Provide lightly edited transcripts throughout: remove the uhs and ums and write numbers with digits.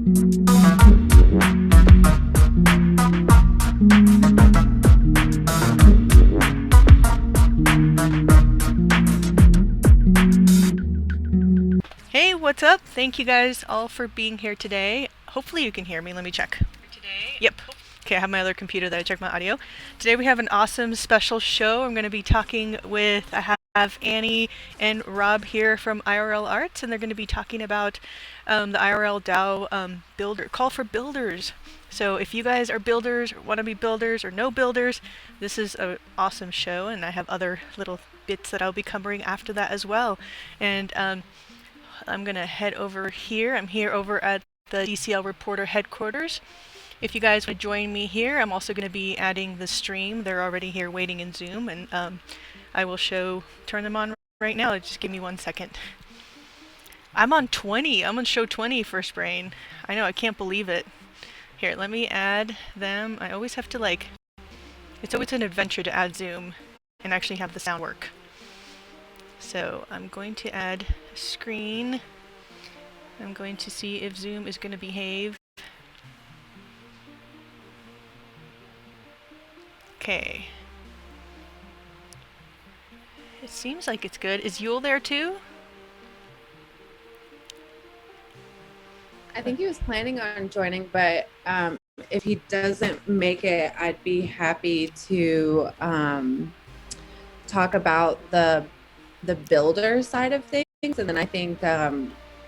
Hey, what's up? Thank you guys all for being here today. Hopefully you can hear me. Let me check. Yep. Okay, I have my other computer that I check my audio. Today we have an awesome special show. I'm going to be talking with, I have Annie and Rob here from IRL Arts, and they're going to be talking about the IRL DAO builder, call for builders. So if you guys are builders, or want to be builders, or know builders, this is an awesome show, and I have other little bits that I'll be covering after that as well. And I'm going to head over here. I'm here over at the DCL Reporter headquarters. If you guys would join me here, I'm also going to be adding the stream. They're already here waiting in Zoom, and I will turn them on right now. Just give me 1 second. I'm on 20. I'm on show 20 for Sprain. I know, I can't believe it. Here, let me add them. I always have to it's always an adventure to add Zoom and actually have the sound work. So I'm going to add a screen. I'm going to see if Zoom is going to behave. Okay. It seems like it's good. Is Yule there too? I think he was planning on joining, but if he doesn't make it, I'd be happy to talk about the builder side of things. And then I think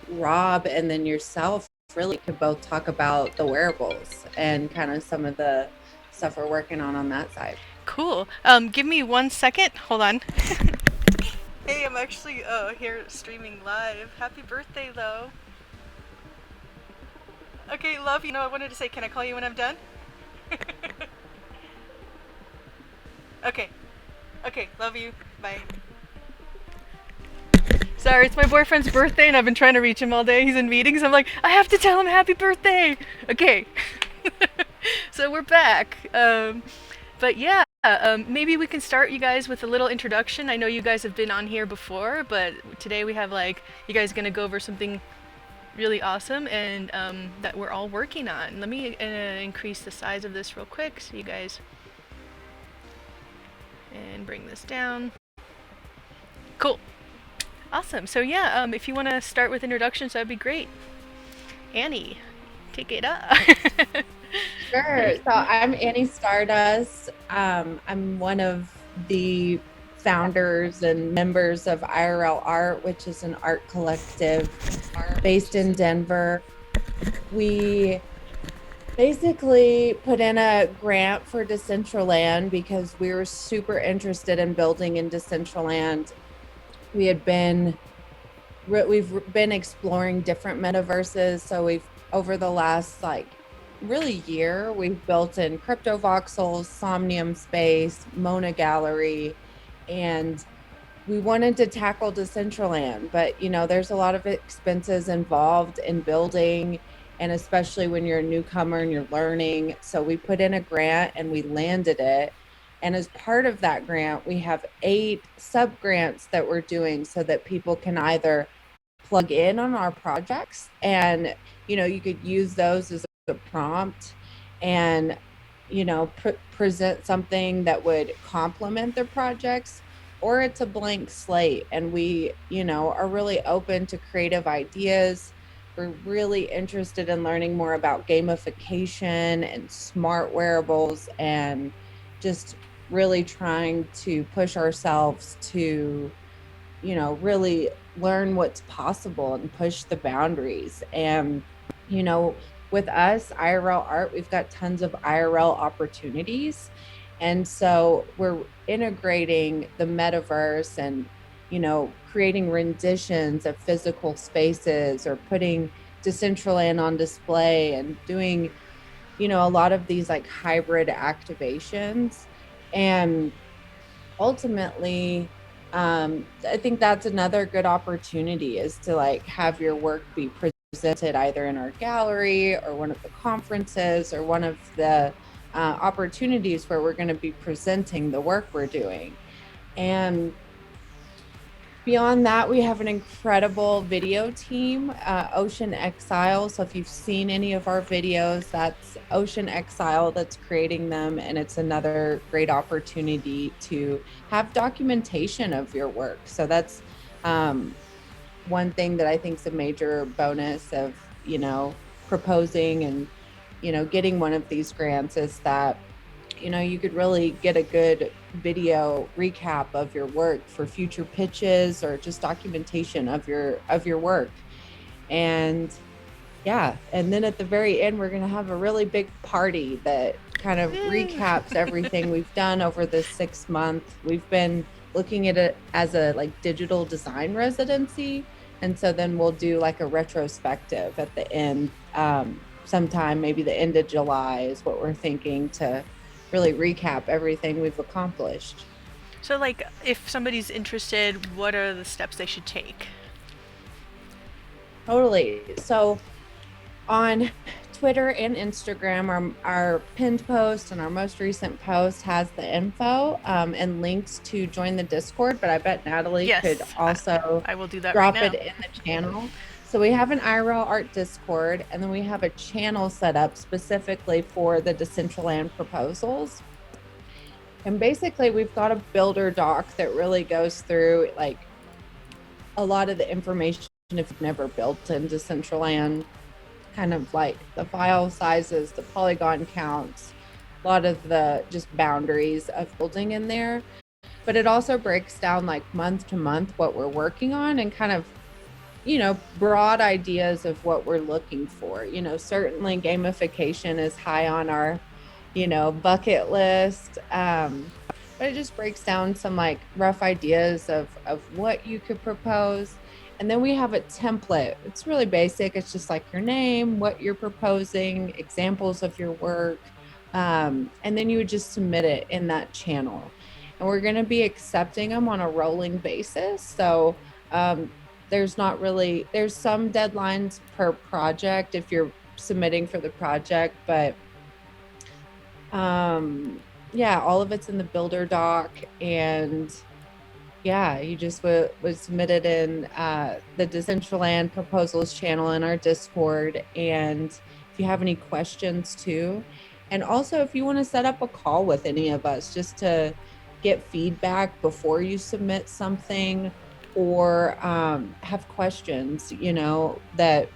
Rob and then yourself really could both talk about the wearables and kind of some of the stuff we're working on that side. Cool. Give me 1 second. Hold on. Hey, I'm actually here streaming live. Happy birthday, though. Okay, love, I wanted to say, can I call you when I'm done? Okay. Okay, love you. Bye. Sorry, it's my boyfriend's birthday and I've been trying to reach him all day. He's in meetings. I'm like, I have to tell him happy birthday. Okay. So we're back. But yeah, maybe we can start you guys with a little introduction. I know you guys have been on here before, but today we have you guys gonna go over something really awesome and that we're all working on. Let me increase the size of this real quick so you guys, and bring this down. Cool. Awesome. So yeah, if you want to start with introductions, that'd be great. Annie, take it up. Sure. So I'm Annie Stardust. I'm one of the founders and members of IRL Art, which is an art collective based in Denver. We basically put in a grant for Decentraland because we were super interested in building in Decentraland. We've been exploring different metaverses. So we've, over the last really year, we've built in Crypto Voxels, Somnium Space, Mona Gallery, and we wanted to tackle Decentraland, but there's a lot of expenses involved in building, and especially when you're a newcomer and you're learning. So we put in a grant and we landed it. And as part of that grant, we have 8 sub-grants that we're doing so that people can either plug in on our projects and, you could use those as a prompt and, present something that would complement their projects, or it's a blank slate. And we, are really open to creative ideas. We're really interested in learning more about gamification and smart wearables and just really trying to push ourselves to, really learn what's possible and push the boundaries. And, with us, IRL Art, we've got tons of IRL opportunities. And so we're integrating the metaverse and, creating renditions of physical spaces or putting Decentraland on display and doing, a lot of these hybrid activations. And ultimately, I think that's another good opportunity, is to have your work be presented either in our gallery or one of the conferences or one of the opportunities where we're going to be presenting the work we're doing. And Beyond that, we have an incredible video team, Ocean Exile. So if you've seen any of our videos, that's Ocean Exile that's creating them. And it's another great opportunity to have documentation of your work. So that's one thing that I think is a major bonus of, proposing and, getting one of these grants is that you could really get a good video recap of your work for future pitches or just documentation of your work. And yeah, and then at the very end, we're going to have a really big party that kind of recaps everything we've done over this 6 month. We've been looking at it as a like digital design residency. And so then we'll do like a retrospective at the end, sometime, maybe the end of July is what we're thinking, to really recap everything we've accomplished. So, like, if somebody's interested, what are the steps they should take? Totally. So on Twitter and Instagram, our pinned post and our most recent post has the info and links to join the Discord. But I bet Natalie could also I will do that drop right now. it in the channel. So we have an IRL art Discord, and then we have a channel set up specifically for the Decentraland proposals. And basically, we've got a builder doc that really goes through like a lot of the information if you've never built in Decentraland, kind of like the file sizes, the polygon counts, a lot of the just boundaries of building in there. But it also breaks down like month to month what we're working on and kind of, broad ideas of what we're looking for. Certainly gamification is high on our, bucket list. But it just breaks down some like rough ideas of what you could propose. And then we have a template. It's really basic. It's just like your name, what you're proposing, examples of your work. And then you would just submit it in that channel. And we're going to be accepting them on a rolling basis. So there's some deadlines per project if you're submitting for the project, but yeah, all of it's in the builder doc. And yeah, you just was submitted in the Decentraland proposals channel in our Discord. And if you have any questions too, and also if you want to set up a call with any of us just to get feedback before you submit something, or have questions, that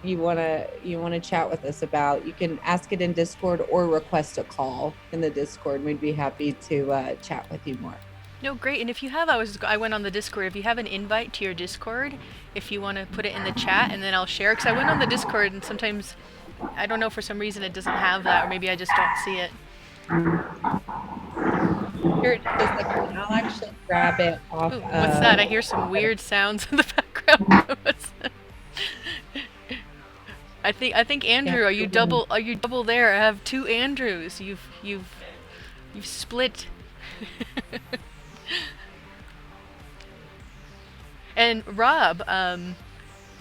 you want to chat with us about, you can ask it in Discord or request a call in the Discord. We'd be happy to chat with you more. No, great. And if you have, I went on the Discord. If you have an invite to your Discord, if you want to put it in the chat, and then I'll share. Because I went on the Discord, and sometimes, I don't know, for some reason it doesn't have that, or maybe I just don't see it. Here it is. I'll actually grab it off. Ooh, what's that? I hear some weird sounds in the background. What's that? I think Andrew, Yeah. are you double there? I have two Andrews. You've split. And Rob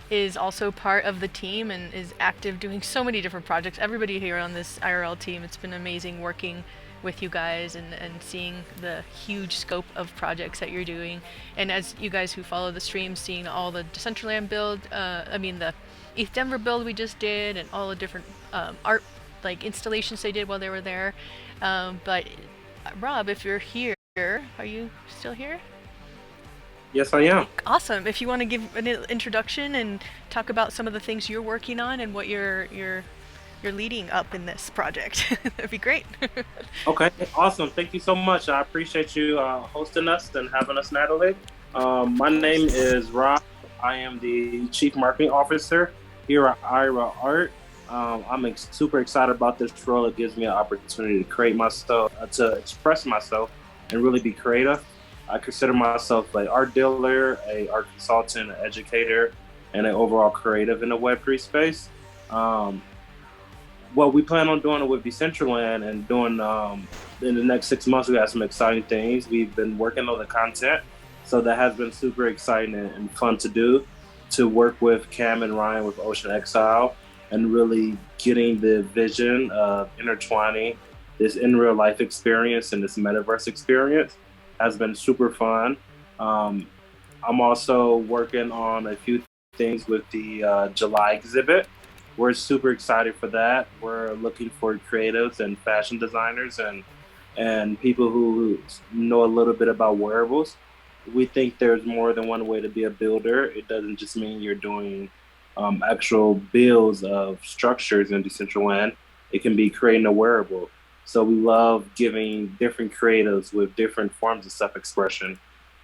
is also part of the team and is active doing so many different projects. Everybody here on this IRL team, it's been amazing working with you guys and seeing the huge scope of projects that you're doing. And as you guys who follow the stream, seeing all the Decentraland build, the ETH Denver build we just did, and all the different art like installations they did while they were there. But Rob, if you're here, are you still here? Yes, I am. Awesome. If you want to give an introduction and talk about some of the things you're working on and what you're leading up in this project, that'd be great. Okay, awesome. Thank you so much. I appreciate you hosting us and having us, Natalie. My name is Rob. I am the Chief Marketing Officer here at IRL Art. I'm super excited about this role. It gives me an opportunity to create myself, to express myself, and really be creative. I consider myself an art dealer, a art consultant, an educator, and an overall creative in the Web3 space. What we plan on doing with Decentraland and doing in the next 6 months, we have some exciting things. We've been working on the content, so that has been super exciting and fun to do, to work with Cam and Ryan with Ocean Exile and really getting the vision of intertwining this in real life experience and this metaverse experience has been super fun. I'm also working on a few things with the July exhibit. We're super excited for that. We're looking for creatives and fashion designers and people who know a little bit about wearables. We think there's more than one way to be a builder. It doesn't just mean you're doing actual builds of structures in Decentraland. It can be creating a wearable. So we love giving different creatives with different forms of self-expression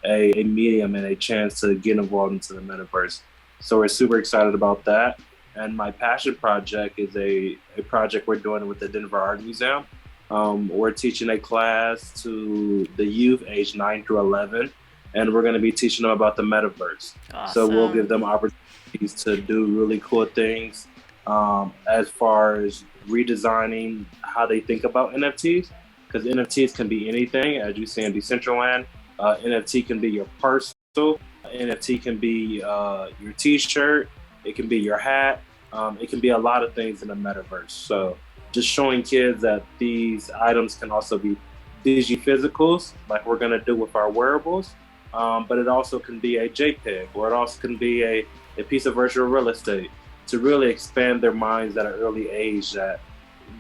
a medium and a chance to get involved into the metaverse. So we're super excited about that. And my passion project is a project we're doing with the Denver Art Museum. We're teaching a class to the youth age 9 through 11, and we're going to be teaching them about the metaverse. So we'll give Awesome. them opportunities to do really cool things as far as redesigning how they think about NFTs, because NFTs can be anything, as you see in Decentraland. NFT can be your parcel, NFT can be your T-shirt, it can be your hat, it can be a lot of things in the metaverse. So just showing kids that these items can also be digi-physicals, like we're gonna do with our wearables, but it also can be a JPEG, or it also can be a piece of virtual real estate to really expand their minds at an early age that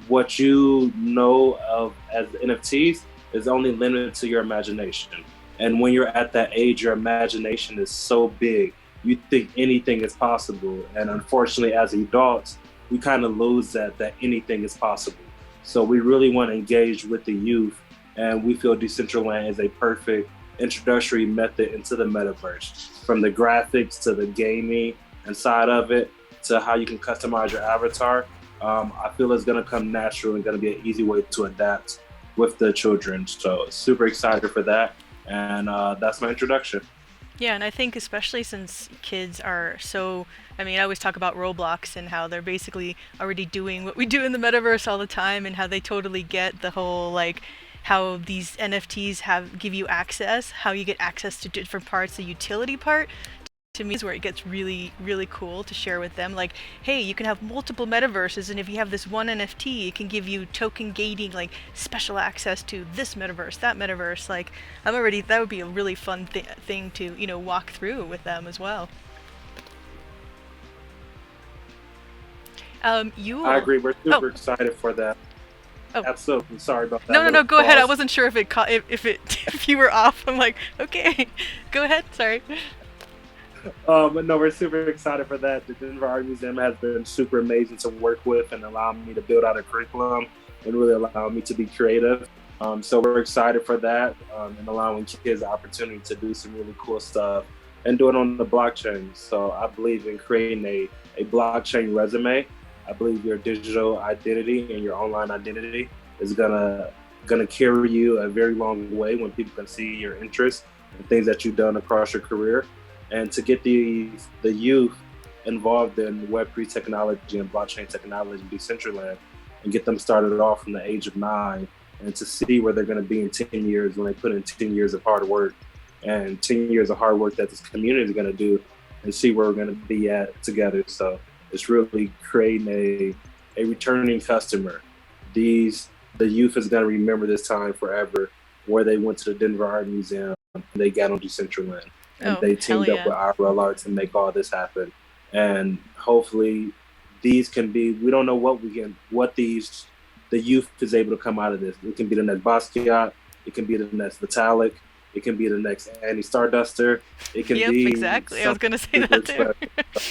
what you know of as NFTs is only limited to your imagination. And when you're at that age, your imagination is so big, you think anything is possible. And unfortunately, as adults, we kind of lose that anything is possible. So we really want to engage with the youth, and we feel Decentraland is a perfect introductory method into the metaverse, from the graphics to the gaming inside of it to how you can customize your avatar. I feel it's going to come natural and going to be an easy way to adapt with the children. So super excited for that, and that's my introduction. Yeah, and I think especially since kids are so, I mean, I always talk about Roblox and how they're basically already doing what we do in the metaverse all the time, and how they totally get the whole like how these NFTs have give you access, how you get access to different parts, the utility part to me is where it gets really really cool to share with them, like, hey, you can have multiple metaverses, and if you have this one NFT it can give you token gating, like special access to this metaverse, that metaverse. Like, I'm already, that would be a really fun thing to, walk through with them as well. You I will. agree. We're Oh. super excited for that. Oh. Absolutely. Sorry about No, that no, little no, go ahead. I pause. wasn't sure if it caught, if it if you were off. I'm like, okay. Go ahead, sorry. But no, we're super excited for that. The Denver Art Museum has been super amazing to work with and allowing me to build out a curriculum and really allowing me to be creative. So we're excited for that, and allowing kids the opportunity to do some really cool stuff and do it on the blockchain. So I believe in creating a blockchain resume. I believe your digital identity and your online identity is gonna carry you a very long way when people can see your interests and things that you've done across your career. And to get the youth involved in Web3 technology and blockchain technology, Decentraland, and get them started off from the age of 9, and to see where they're going to be in 10 years when they put in 10 years of hard work and 10 years of hard work that this community is going to do, and see where we're going to be at together. So it's really creating a returning customer. These The youth is going to remember this time forever, where they went to the Denver Art Museum and they got on Decentraland and Oh, they hell teamed up yeah. with IRL to make all this happen. And hopefully, these can be. We don't know what the youth is able to come out of this. It can be the next Basquiat. It can be the next Vitalik. It can be the next Andy Starduster. It can Yep, be exactly. I was something gonna say super that too.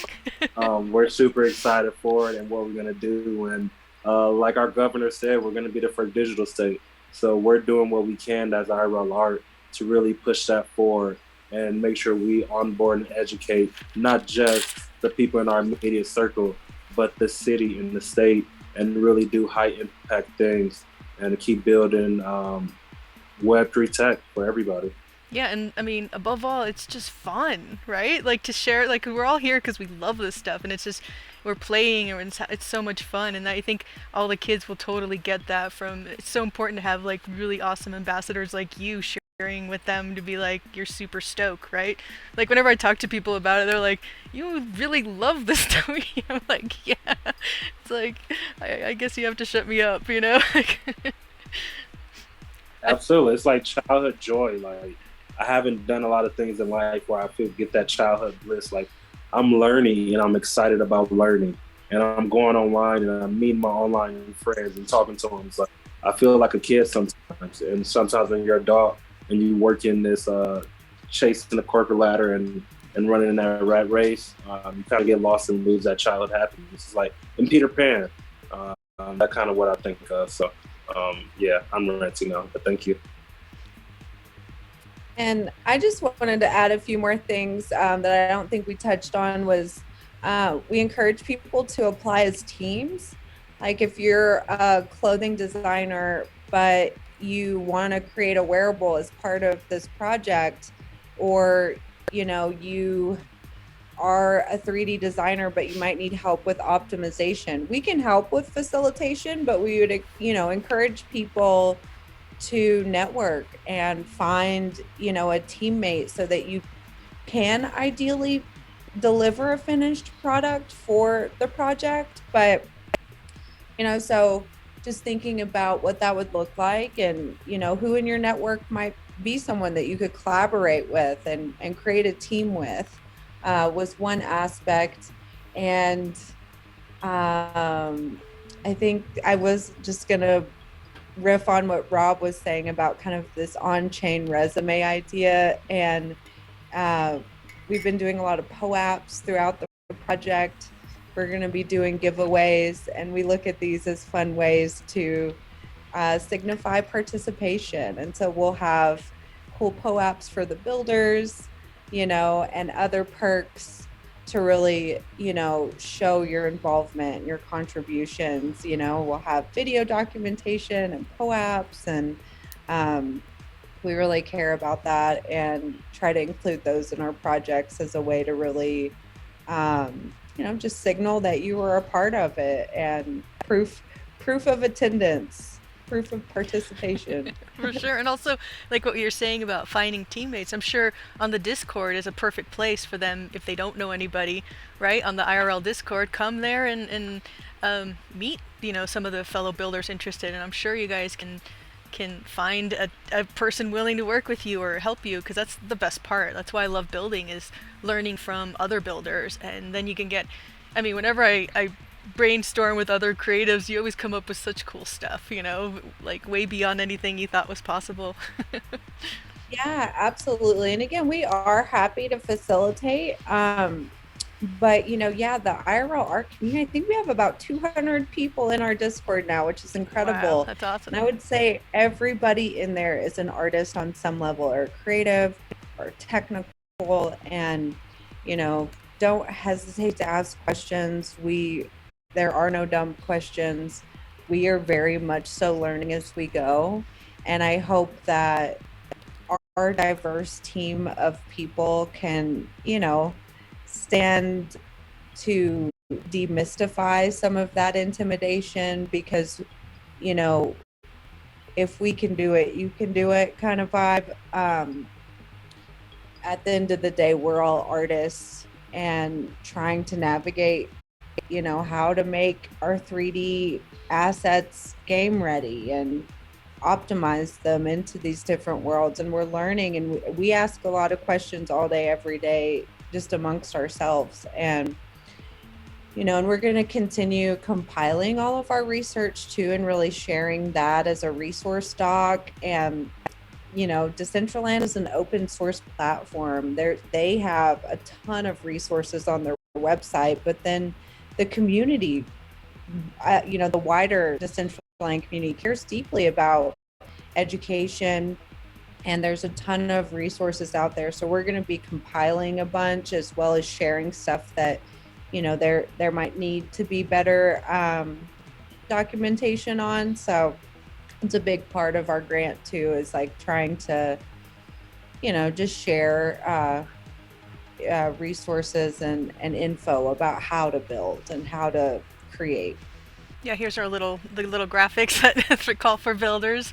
special. We're super excited for it and what we're gonna do. And like our governor said, we're gonna be the first digital state. So we're doing what we can as IRL Art to really push that forward and make sure we onboard and educate not just the people in our immediate circle, but the city and the state, and really do high impact things and to keep building Web3 tech for everybody. Yeah, and I mean, above all, it's just fun, right? Like to share, like we're all here because we love this stuff, and it's just we're playing, and it's so much fun. And I think all the kids will totally get that from. It's so important to have like really awesome ambassadors like you sharing with them to be like you're super stoked, right? Like whenever I talk to people about it, they're like, "You really love this stuff." I'm like, "Yeah." It's like I guess you have to shut me up, you know? I, Absolutely, it's like childhood joy. Like I haven't done a lot of things in life where I feel get that childhood bliss. Like I'm learning and I'm excited about learning, and I'm going online and I'm meeting my online friends and talking to them. It's like I feel like a kid sometimes, and sometimes when you're an adult and you work in this chasing the corporate ladder and running in that rat race, you kind of get lost and lose that childhood happiness. It's like in Peter Pan. That kind of what I think of. So, yeah, I'm ranting now, but thank you. And I just wanted to add a few more things that I don't think we touched on was we encourage people to apply as teams. Like if you're a clothing designer, but you want to create a wearable as part of this project, or you are a 3D designer, but you might need help with optimization. We can help with facilitation, but we would, encourage people to network and find, a teammate so that you can ideally deliver a finished product for the project. But, so just thinking about what that would look like and, who in your network might be someone that you could collaborate with and create a team with was one aspect. And I think I was just going to riff on what Rob was saying about kind of this on-chain resume idea. And we've been doing a lot of POAPs throughout the project. We're going to be doing giveaways, and we look at these as fun ways to signify participation. And so we'll have cool POAPs for the builders, and other perks to really, show your involvement and your contributions. We'll have video documentation and POAPs, and we really care about that and try to include those in our projects as a way to really, just signal that you were a part of it, and proof of attendance, proof of participation. For sure. And also, like what you're saying about finding teammates, I'm sure on the Discord is a perfect place for them if they don't know anybody, right? On the IRL Discord, come there and meet, some of the fellow builders interested. And I'm sure you guys can find a person willing to work with you or help you, because that's the best part. That's why I love building, is learning from other builders. And then you can get, whenever I brainstorm with other creatives, you always come up with such cool stuff, like way beyond anything you thought was possible. Yeah, absolutely. And again, we are happy to facilitate. But the IRL art community, I think we have about 200 people in our Discord now, which is incredible. Wow, that's awesome. And I would say everybody in there is an artist on some level, or creative or technical. And, don't hesitate to ask questions. There are no dumb questions. We are very much so learning as we go. And I hope that our diverse team of people can, stand to demystify some of that intimidation, because, if we can do it, you can do it kind of vibe. At the end of the day, we're all artists and trying to navigate, how to make our 3D assets game ready and optimize them into these different worlds. And we're learning, and we ask a lot of questions all day, every day, just amongst ourselves. And, and we're going to continue compiling all of our research too, and really sharing that as a resource doc. And, Decentraland is an open source platform. They have a ton of resources on their website, but then the community, the wider Decentraland community cares deeply about education, and there's a ton of resources out there. So we're going to be compiling a bunch, as well as sharing stuff that, there might need to be better documentation on. So it's a big part of our grant too, is like trying to, just share resources and info about how to build and how to create. Yeah, here's the little graphics that call for builders.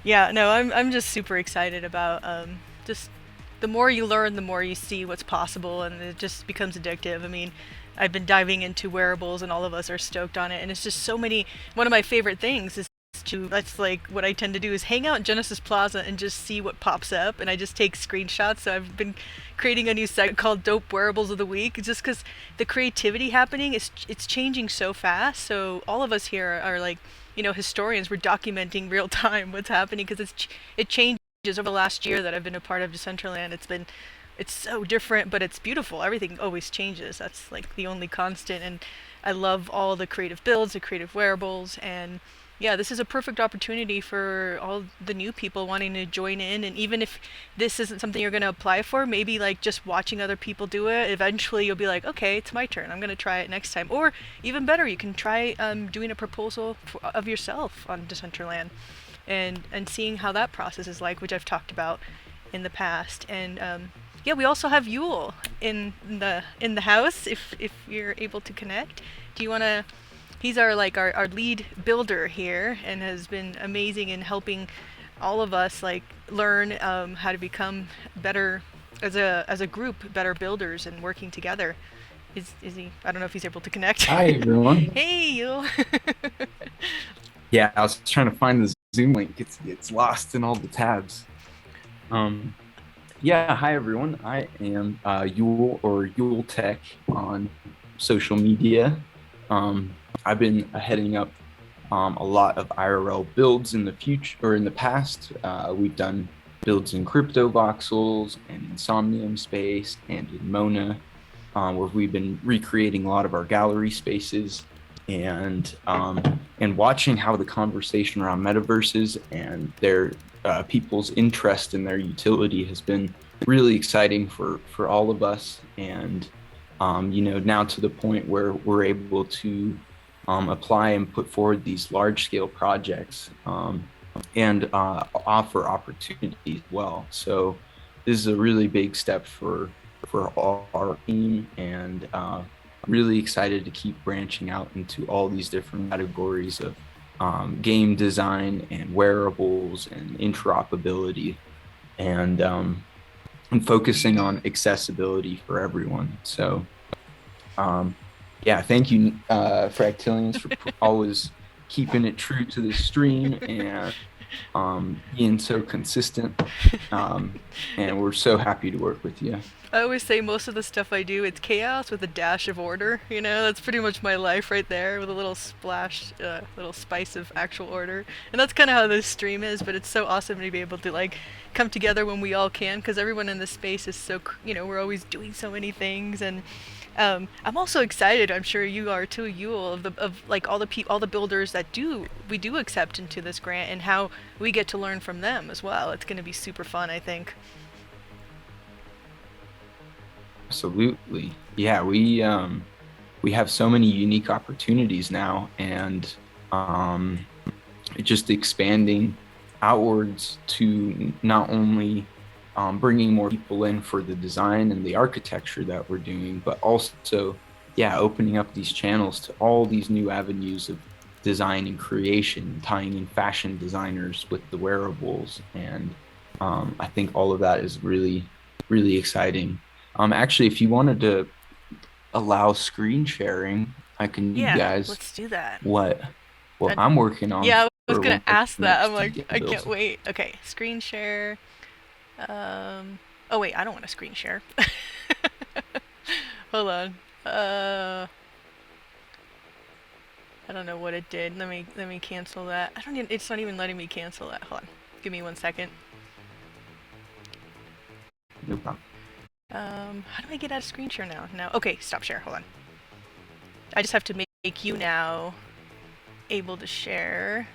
Yeah, no, I'm just super excited about just the more you learn, the more you see what's possible, and it just becomes addictive. I've been diving into wearables, and all of us are stoked on it, and it's just so many. One of my favorite things is That's like what I tend to do is hang out in Genesis Plaza and just see what pops up, and I just take screenshots. So I've been creating a new segment called Dope Wearables of the Week, just because the creativity happening is it's changing so fast. So all of us here are like, historians. We're documenting real time what's happening because it changes over the last year that I've been a part of Decentraland. It's so different, but it's beautiful. Everything always changes. That's like the only constant, and I love all the creative builds, the creative wearables, and yeah, this is a perfect opportunity for all the new people wanting to join in. And even if this isn't something you're going to apply for, maybe like just watching other people do it, eventually you'll be like, okay, it's my turn. I'm going to try it next time. Or even better, you can try doing a proposal of yourself on Decentraland, and seeing how that process is like, which I've talked about in the past. And yeah, we also have Yule in the house. If you're able to connect, do you want to? He's our lead builder here, and has been amazing in helping all of us like learn how to become better as a group, better builders, and working together. Is he? I don't know if he's able to connect. Hi, everyone. Hey, Yule. Yeah, I was trying to find the Zoom link. It's lost in all the tabs. Yeah, hi, everyone. I am Yule, or Yule Tech, on social media. I've been heading up a lot of IRL builds in the future, or in the past. We've done builds in crypto voxels and in Somnium space and in Mona, where we've been recreating a lot of our gallery spaces, and watching how the conversation around metaverses and their people's interest in their utility has been really exciting for all of us. And now to the point where we're able to apply and put forward these large-scale projects and offer opportunities as well. So this is a really big step for all our team, and really excited to keep branching out into all these different categories of game design and wearables and interoperability, and focusing on accessibility for everyone. So yeah, thank you, Fractilains, for always keeping it true to the stream and being so consistent. And we're so happy to work with you. I always say most of the stuff I do, it's chaos with a dash of order. That's pretty much my life right there, with a little splash, little spice of actual order. And that's kind of how this stream is, but it's so awesome to be able to like come together when we all can, because everyone in this space is so, we're always doing so many things. And I'm also excited, I'm sure you are too, Yule, of like all the builders that we do accept into this grant, and how we get to learn from them as well. It's going to be super fun, I think. Absolutely. Yeah, we have so many unique opportunities now, and just expanding outwards to not only bringing more people in for the design and the architecture that we're doing, but also, yeah, opening up these channels to all these new avenues of design and creation, tying in fashion designers with the wearables. And I think all of that is really, really exciting. Actually, if you wanted to allow screen sharing, I can Yeah, you guys let's do that. what I'm working on. Yeah, I was for gonna one of ask the that. next I'm like, I builds. can't wait. Okay, screen share. Oh wait, I don't want to screen share. Hold on. I don't know what it did. Let me cancel that. I don't even, it's not even letting me cancel that. Hold on. Give me 1 second. No problem. How do I get out of screen share now? No. Okay, stop share. Hold on. I just have to make you now able to share.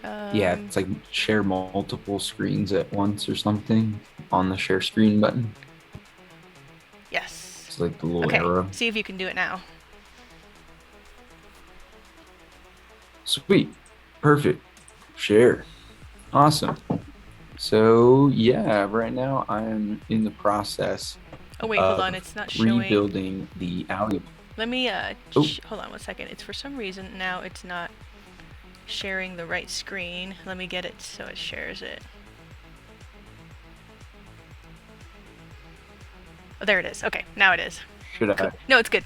Yeah, it's like share multiple screens at once or something on the share screen button. Yes. It's like the little Okay, arrow. see if you can do it now. Sweet. Perfect. Share. Awesome. So yeah, right now I'm in the process Oh wait, hold on, it's not showing. rebuilding the alley. Let me hold on 1 second. It's for some reason now it's not sharing the right screen. Let me get it so it shares it. Oh, there it is. Okay, now it is. Should I? Cool. No, it's good.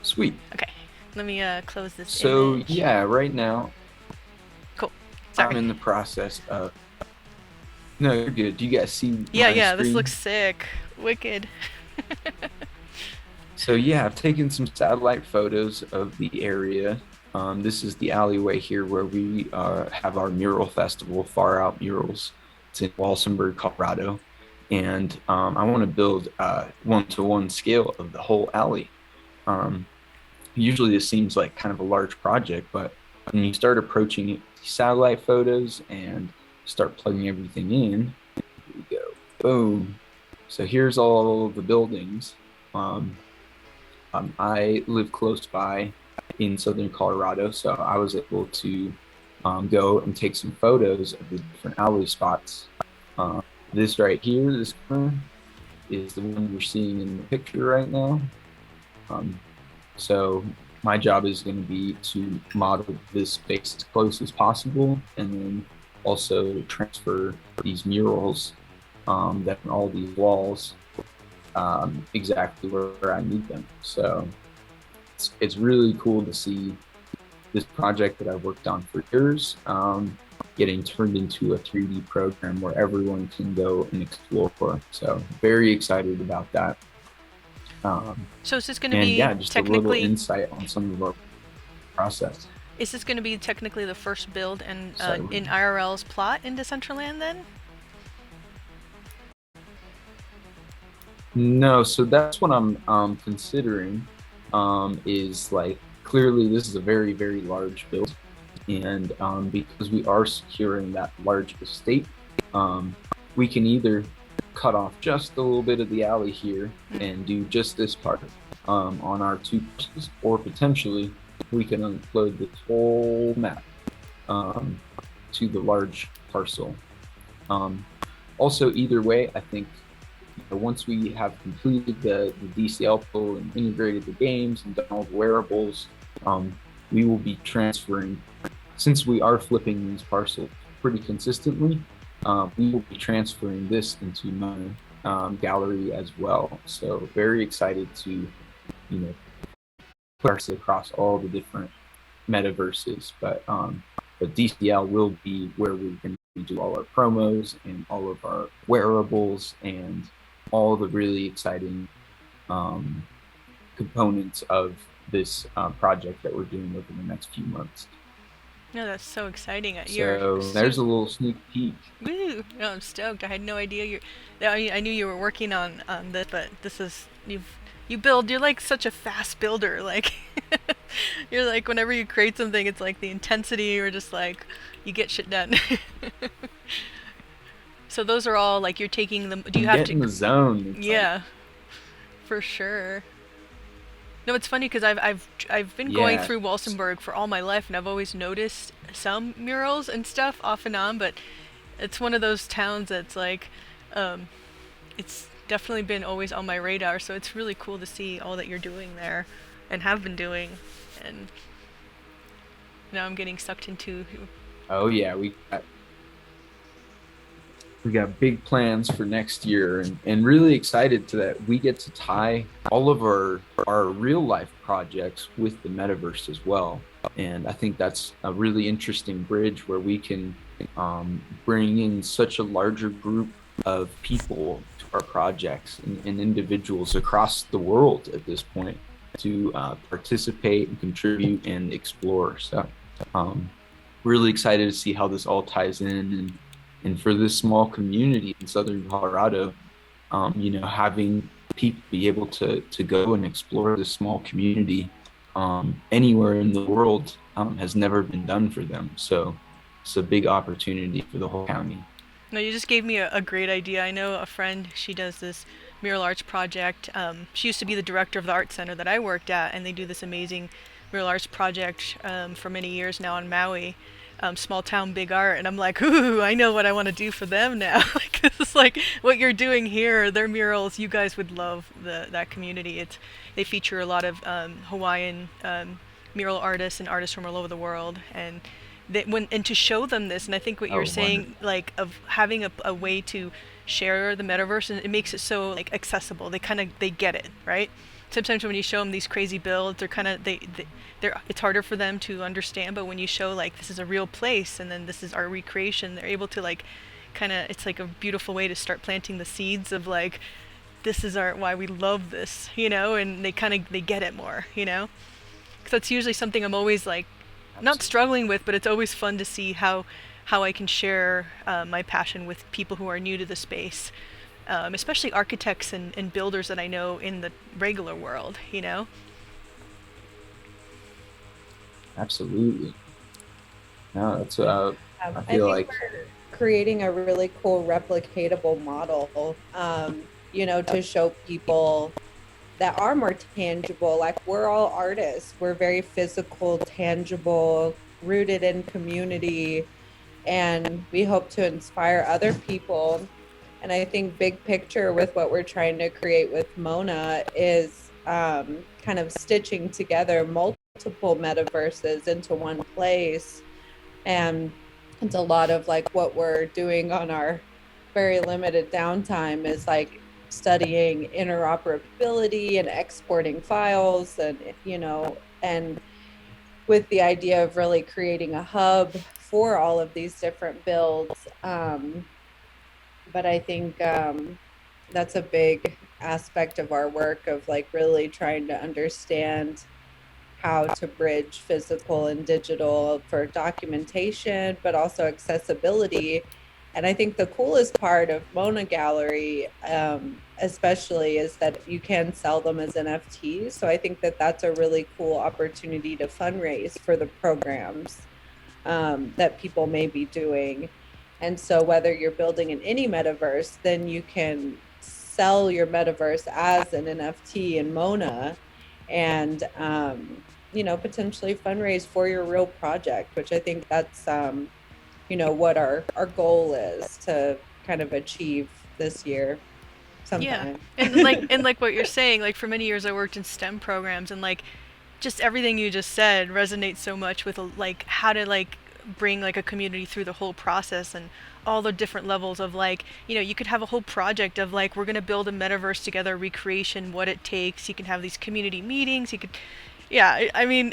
Sweet. Okay. Let me close this So image. yeah, right now Cool. I'm Sorry. in the process of. No, you're good. Do you guys see Yeah, my yeah, this looks screen? sick. Wicked. So yeah, I've taken some satellite photos of the area. This is the alleyway here where we have our mural festival, Far Out Murals. It's in Walsenburg, Colorado, and I want to build a one-to-one scale of the whole alley. Um, Usually, this seems like kind of a large project, but when you start approaching it, satellite photos and start plugging everything in, here we go, boom. So here's all the buildings. Um, I live close by in southern Colorado, so I was able to go and take some photos of the different alley spots. This right here, this corner, is the one you're seeing in the picture right now. So my job is going to be to model this space as close as possible, and then also transfer these murals that on all these walls exactly where I need them. So it's really cool to see this project that I've worked on for years getting turned into a 3D program where everyone can go and explore. So very excited about that. So is this going to And be yeah, just a little technically? insight on some of our process. Is this going to be technically the first build and So in IRL's plot in Decentraland then? no, so that's what I'm considering. Is like clearly this is a very very large build, and because we are securing that large estate, um, we can either cut off just a little bit of the alley here and do just this part on our two pieces, or potentially we can upload this whole map to the large parcel. Also, either way, I think once we have completed the DCL pool and integrated the games and done all the wearables, we will be transferring, since we are flipping these parcels pretty consistently, we will be transferring this into my gallery as well. So very excited to, put ourselves across all the different metaverses, but DCL will be where we can do all our promos and all of our wearables and all the really exciting components of this project that we're doing over the next few months. No, that's so exciting. So there's a little sneak peek. Woo! No, I'm stoked. I had no idea I knew you were working on this, but this is you're like such a fast builder. Like you're like whenever you create something, it's like the intensity or just like you get shit done. So those are all like you're taking them. Do you have Get to? in the zone. Yeah, for sure. No, it's funny because I've been going through Walsenburg for all my life, and I've always noticed some murals and stuff off and on. But it's one of those towns that's like, it's definitely been always on my radar. So it's really cool to see all that you're doing there, and have been doing, and now I'm getting sucked into. Oh yeah, we got big plans for next year, and really excited to that we get to tie all of our real life projects with the metaverse as well. And I think that's a really interesting bridge where we can bring in such a larger group of people to our projects and individuals across the world at this point to participate and contribute and explore. So really excited to see how this all ties in, and for this small community in southern Colorado, having people be able to go and explore this small community anywhere in the world has never been done for them. So it's a big opportunity for the whole county. No, you just gave me a great idea. I know a friend, she does this mural arts project. She used to be the director of the art center that I worked at, and they do this amazing mural arts project for many years now on Maui. Small town, big art, and I'm like, ooh, I know what I want to do for them now. Like this is like what you're doing here. Their murals, you guys would love that community. They feature a lot of Hawaiian mural artists and artists from all over the world, and that when and to show them this, and I think what you're saying, like of having a way to share the metaverse, and it makes it so like accessible. They get it, right? Sometimes when you show them these crazy builds, they're kind of they're it's harder for them to understand. But when you show like this is a real place, and then this is our recreation, they're able to like kind of, it's like a beautiful way to start planting the seeds of like this is our why we love this, and they get it more, because that's usually something I'm always like not struggling with, but it's always fun to see how I can share my passion with people who are new to the space, especially architects and builders that I know in the regular world, Absolutely. No, that's what I I feel think like. we're creating a really cool replicatable model, to show people that are more tangible. Like we're all artists, we're very physical, tangible, rooted in community, and we hope to inspire other people. And I think big picture with what we're trying to create with Mona is kind of stitching together multiple metaverses into one place. And it's a lot of like what we're doing on our very limited downtime is like studying interoperability and exporting files, and with the idea of really creating a hub for all of these different builds. But I think that's a big aspect of our work of like really trying to understand how to bridge physical and digital for documentation, but also accessibility. And I think the coolest part of Mona Gallery, especially, is that you can sell them as NFTs. So I think that that's a really cool opportunity to fundraise for the programs that people may be doing. And so whether you're building in any metaverse, then you can sell your metaverse as an NFT in Mona, and potentially fundraise for your real project, which I think that's what our goal is to kind of achieve this year Yeah, sometime. and like what you're saying, like for many years I worked in STEM programs, and like just everything you just said resonates so much with like how to like bring like a community through the whole process and all the different levels of like, you could have a whole project of like we're going to build a metaverse together, recreation, what it takes. You can have these community meetings. You could, yeah, I mean,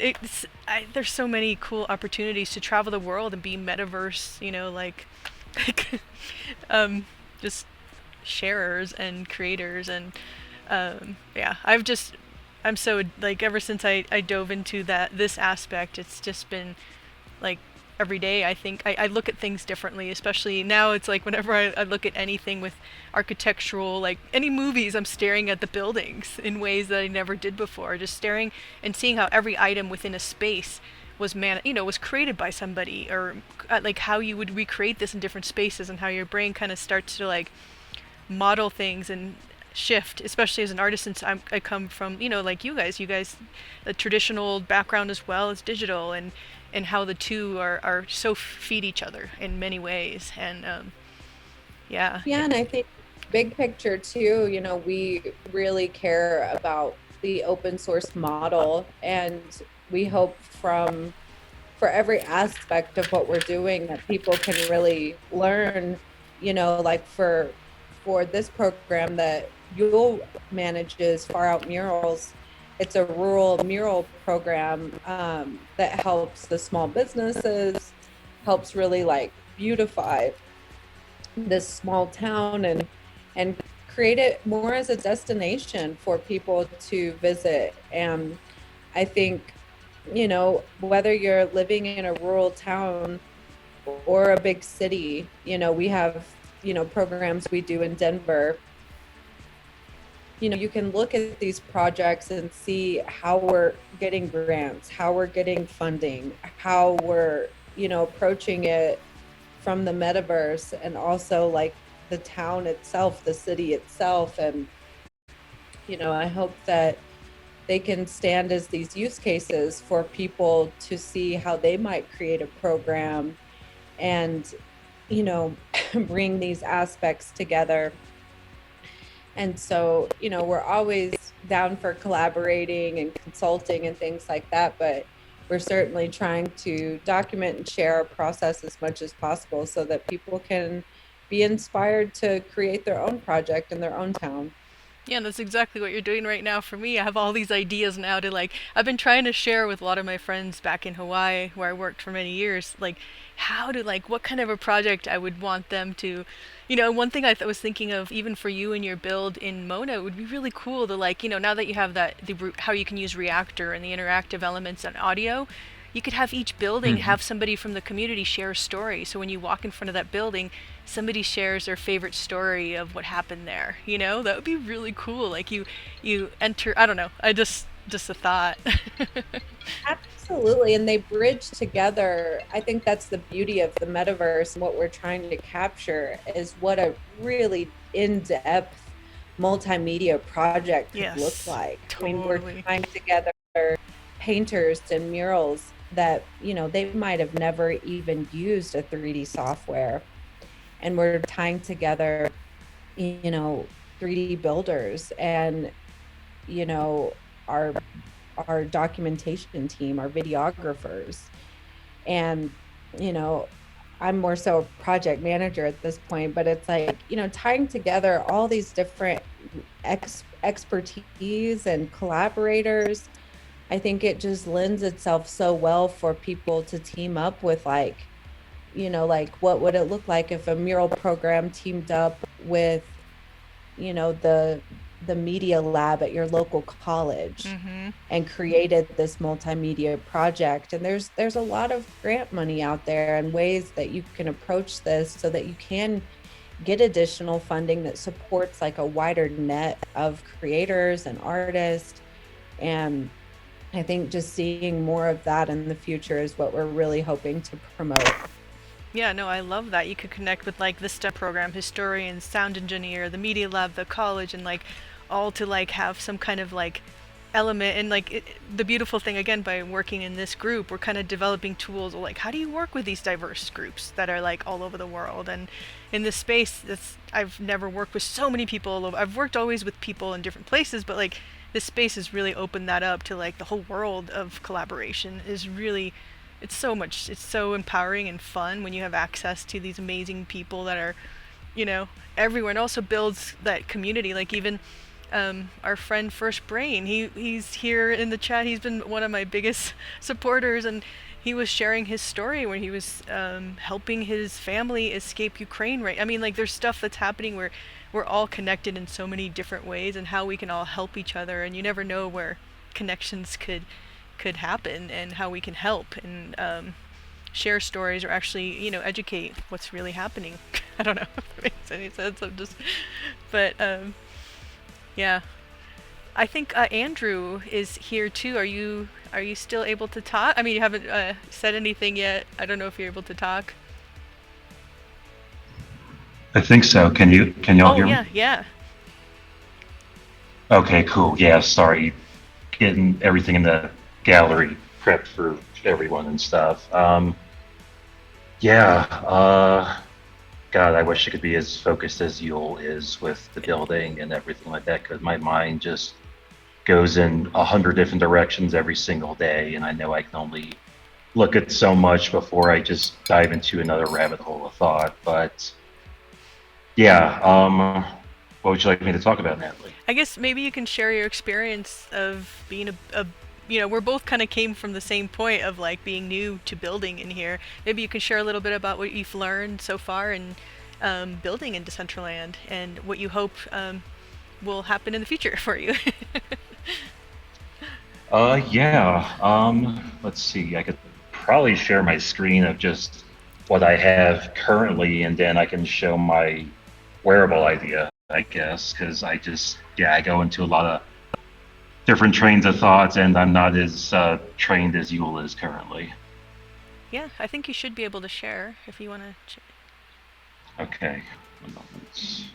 there's so many cool opportunities to travel the world and be metaverse, like just sharers and creators. And yeah, I'm so like ever since I dove into this aspect, it's just been like every day I think I look at things differently, especially now. It's like whenever I look at anything with architectural, like any movies, I'm staring at the buildings in ways that I never did before, just staring and seeing how every item within a space was created by somebody, or like how you would recreate this in different spaces, and how your brain kind of starts to like model things and shift, especially as an artist, since I come from, like you guys, the traditional background as well as digital, and how the two are so feed each other in many ways. And yeah. Yeah, and I think big picture too, we really care about the open source model, and we hope for every aspect of what we're doing that people can really learn, like for this program that Yule manages, Far Out Murals. It's a rural mural program that helps the small businesses, helps really like beautify this small town, and create it more as a destination for people to visit. And I think, whether you're living in a rural town or a big city, we have, programs we do in Denver. You can look at these projects and see how we're getting grants, how we're getting funding, how we're, approaching it from the metaverse, and also like the town itself, the city itself. And, I hope that they can stand as these use cases for people to see how they might create a program and, bring these aspects together. And so, we're always down for collaborating and consulting and things like that. But, we're certainly trying to document and share our process as much as possible so that people can be inspired to create their own project in their own town. Yeah, that's exactly what you're doing right now for me. I have all these ideas now to like, I've been trying to share with a lot of my friends back in Hawaii where I worked for many years, like how to like what kind of a project I would want them to, one thing I was thinking of even for you and your build in Mona, it would be really cool to like, now that you have how you can use Reactor and the interactive elements and audio, you could have each building have somebody from the community share a story. So when you walk in front of that building, somebody shares their favorite story of what happened there. That would be really cool. Like you enter. I don't know. I just a thought. Absolutely, and they bridge together. I think that's the beauty of the metaverse, and what we're trying to capture is what a really in-depth multimedia project could look like. Totally. I mean, we're tying together painters and murals that they might have never even used a 3D software, and we're tying together 3D builders and our documentation team, our videographers, and I'm more so a project manager at this point, but it's like tying together all these different expertise and collaborators. I think it just lends itself so well for people to team up with, like what would it look like if a mural program teamed up with the media lab at your local college and created this multimedia project. And there's a lot of grant money out there and ways that you can approach this so that you can get additional funding that supports like a wider net of creators and artists. And I think just seeing more of that in the future is what we're really hoping to promote. Yeah, no, I love that. You could connect with like the STEM program, historian, sound engineer, the media lab, the college, and like all to like have some kind of like element. And like the beautiful thing, again, by working in this group, we're kind of developing tools of like, how do you work with these diverse groups that are like all over the world? And in this space, I've never worked with so many people all over. I've worked always with people in different places, but like this space has really opened that up to like the whole world of collaboration is really, it's so empowering and fun when you have access to these amazing people that are, everywhere, and also builds that community. Like even our friend First Brain, he's here in the chat. He's been one of my biggest supporters, and he was sharing his story when he was helping his family escape Ukraine. Right? I mean, like there's stuff that's happening where we're all connected in so many different ways, and how we can all help each other. And you never know where connections could happen, and how we can help and share stories or actually educate what's really happening. I don't know if that makes any sense. Yeah, I think Andrew is here too. Are you still able to talk? I mean, you haven't said anything yet. I don't know if you're able to talk. I think so. Can y'all hear me? Yeah. Okay, cool. Yeah, sorry. Getting everything in the gallery prepped for everyone and stuff. God, I wish I could be as focused as Yule is with the building and everything like that, because my mind just goes in 100 different directions every single day, and I know I can only look at so much before I just dive into another rabbit hole of thought. But yeah, what would you like me to talk about, Natalie? I guess maybe you can share your experience of being we're both kind of came from the same point of like being new to building in here. Maybe you can share a little bit about what you've learned so far in building in Decentraland and what you hope will happen in the future for you. Let's see. I could probably share my screen of just what I have currently, and then I can show my wearable idea, I guess, because I go into a lot of different trains of thoughts, and I'm not as trained as Yule is currently. Yeah, I think you should be able to share if you want to. Okay. 1 moment.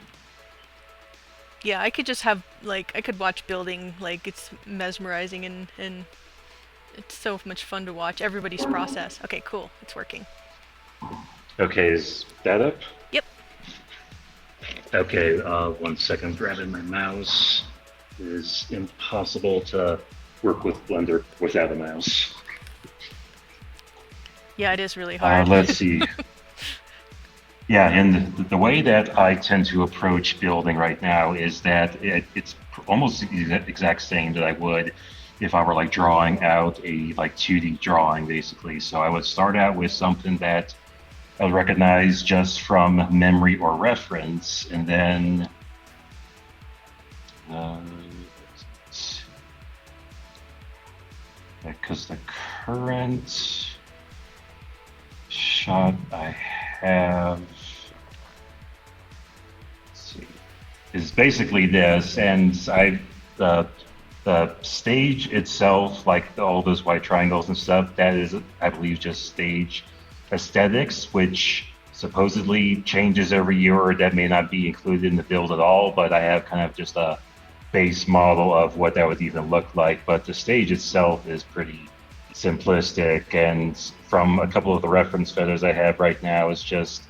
Yeah, I could just have I could watch building, like it's mesmerizing and it's so much fun to watch everybody's process. Okay, cool, it's working. Okay, is that up? Yep. Okay, 1 second, grabbing my mouse. It is impossible to work with Blender without a mouse. Yeah, it is really hard. Let's see. Yeah, and the way that I tend to approach building right now is that it's almost the exact same that I would if I were like drawing out a like 2D drawing, basically. So I would start out with something that I would recognize just from memory or reference, and then because the current shot I have, let's see, is basically this, and the stage itself, like all those white triangles and stuff, that is, I believe, just stage aesthetics, which supposedly changes every year, or that may not be included in the build at all, but I have kind of just a base model of what that would even look like. But the stage itself is pretty simplistic, and from a couple of the reference photos I have right now, it's just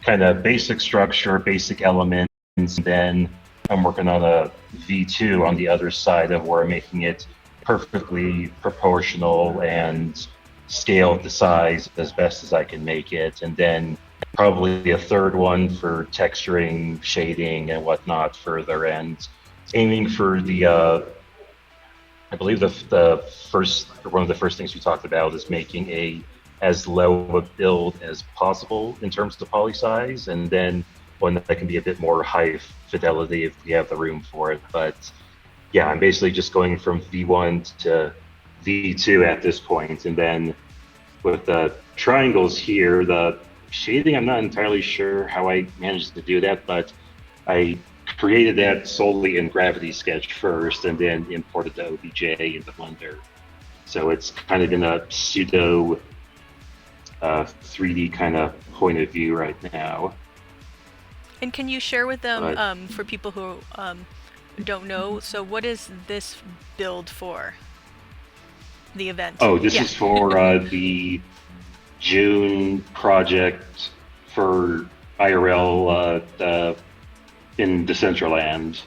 kind of basic structure, basic elements, and then I'm working on a V2 on the other side of where I'm making it perfectly proportional and scaled to size as best as I can make it, and then probably a third one for texturing, shading, and whatnot further, and aiming for the I believe the first, or one of the first things we talked about is making a as low a build as possible in terms of poly size, and then one that can be a bit more high fidelity if we have the room for it. But yeah, I'm basically just going from V1 to V2 at this point, and then with the triangles here, the shading, I'm not entirely sure how I managed to do that, but I created that solely in Gravity Sketch first, and then imported the OBJ into Blender. So it's kind of in a pseudo 3D kind of point of view right now. And can you share with them, for people who don't know, so what is this build for? The event? Oh, this is for the June project for IRL in Decentraland.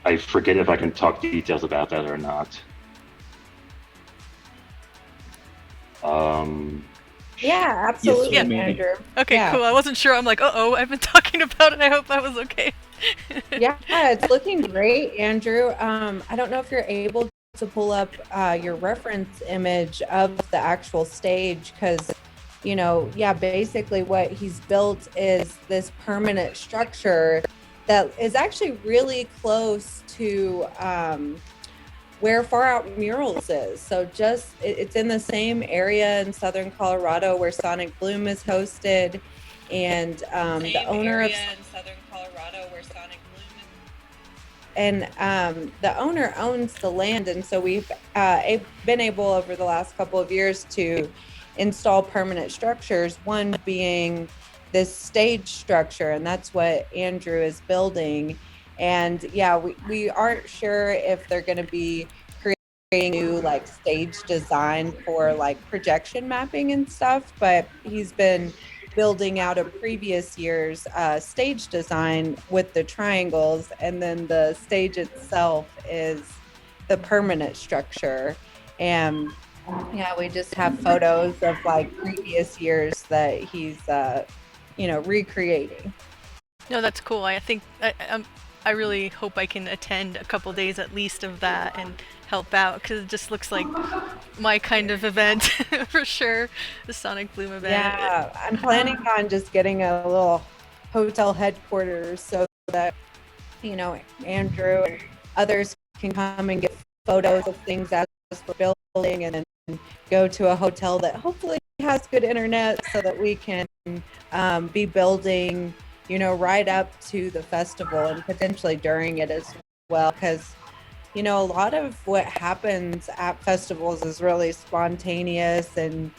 I forget if I can talk details about that or not. Yeah, absolutely, Yeah. Andrew. Okay, Yeah. cool. I wasn't sure. I'm like, uh-oh, I've been talking about it. I hope I was okay. Yeah, it's looking great, Andrew. I don't know if you're able to pull up your reference image of the actual stage, because, you know, yeah, basically what he's built is this permanent structure that is actually really close to where Far Out Murals is. So just, it's in the same area in Southern Colorado where Sonic Bloom is hosted, and the owner of Southern Colorado where Sonic Bloom is, and the owner owns the land, and so we've been able over the last couple of years to install permanent structures, one being this stage structure, and that's what Andrew is building. And yeah, we aren't sure if they're going to be creating new like stage design for like projection mapping and stuff, but he's been building out a previous year's stage design with the triangles, and then the stage itself is the permanent structure. And yeah, we just have photos of like previous years that he's recreating. No, that's cool. I think I really hope I can attend a couple days at least of that and help out, because it just looks like my kind of event for sure. The Sonic Bloom event. Yeah, I'm planning on just getting a little hotel headquarters so that, you know, Andrew and others can come and get photos of things as we're building, and then go to a hotel that hopefully has good internet so that we can be building, you know, right up to the festival and potentially during it as well. Because, you know, a lot of what happens at festivals is really spontaneous, and,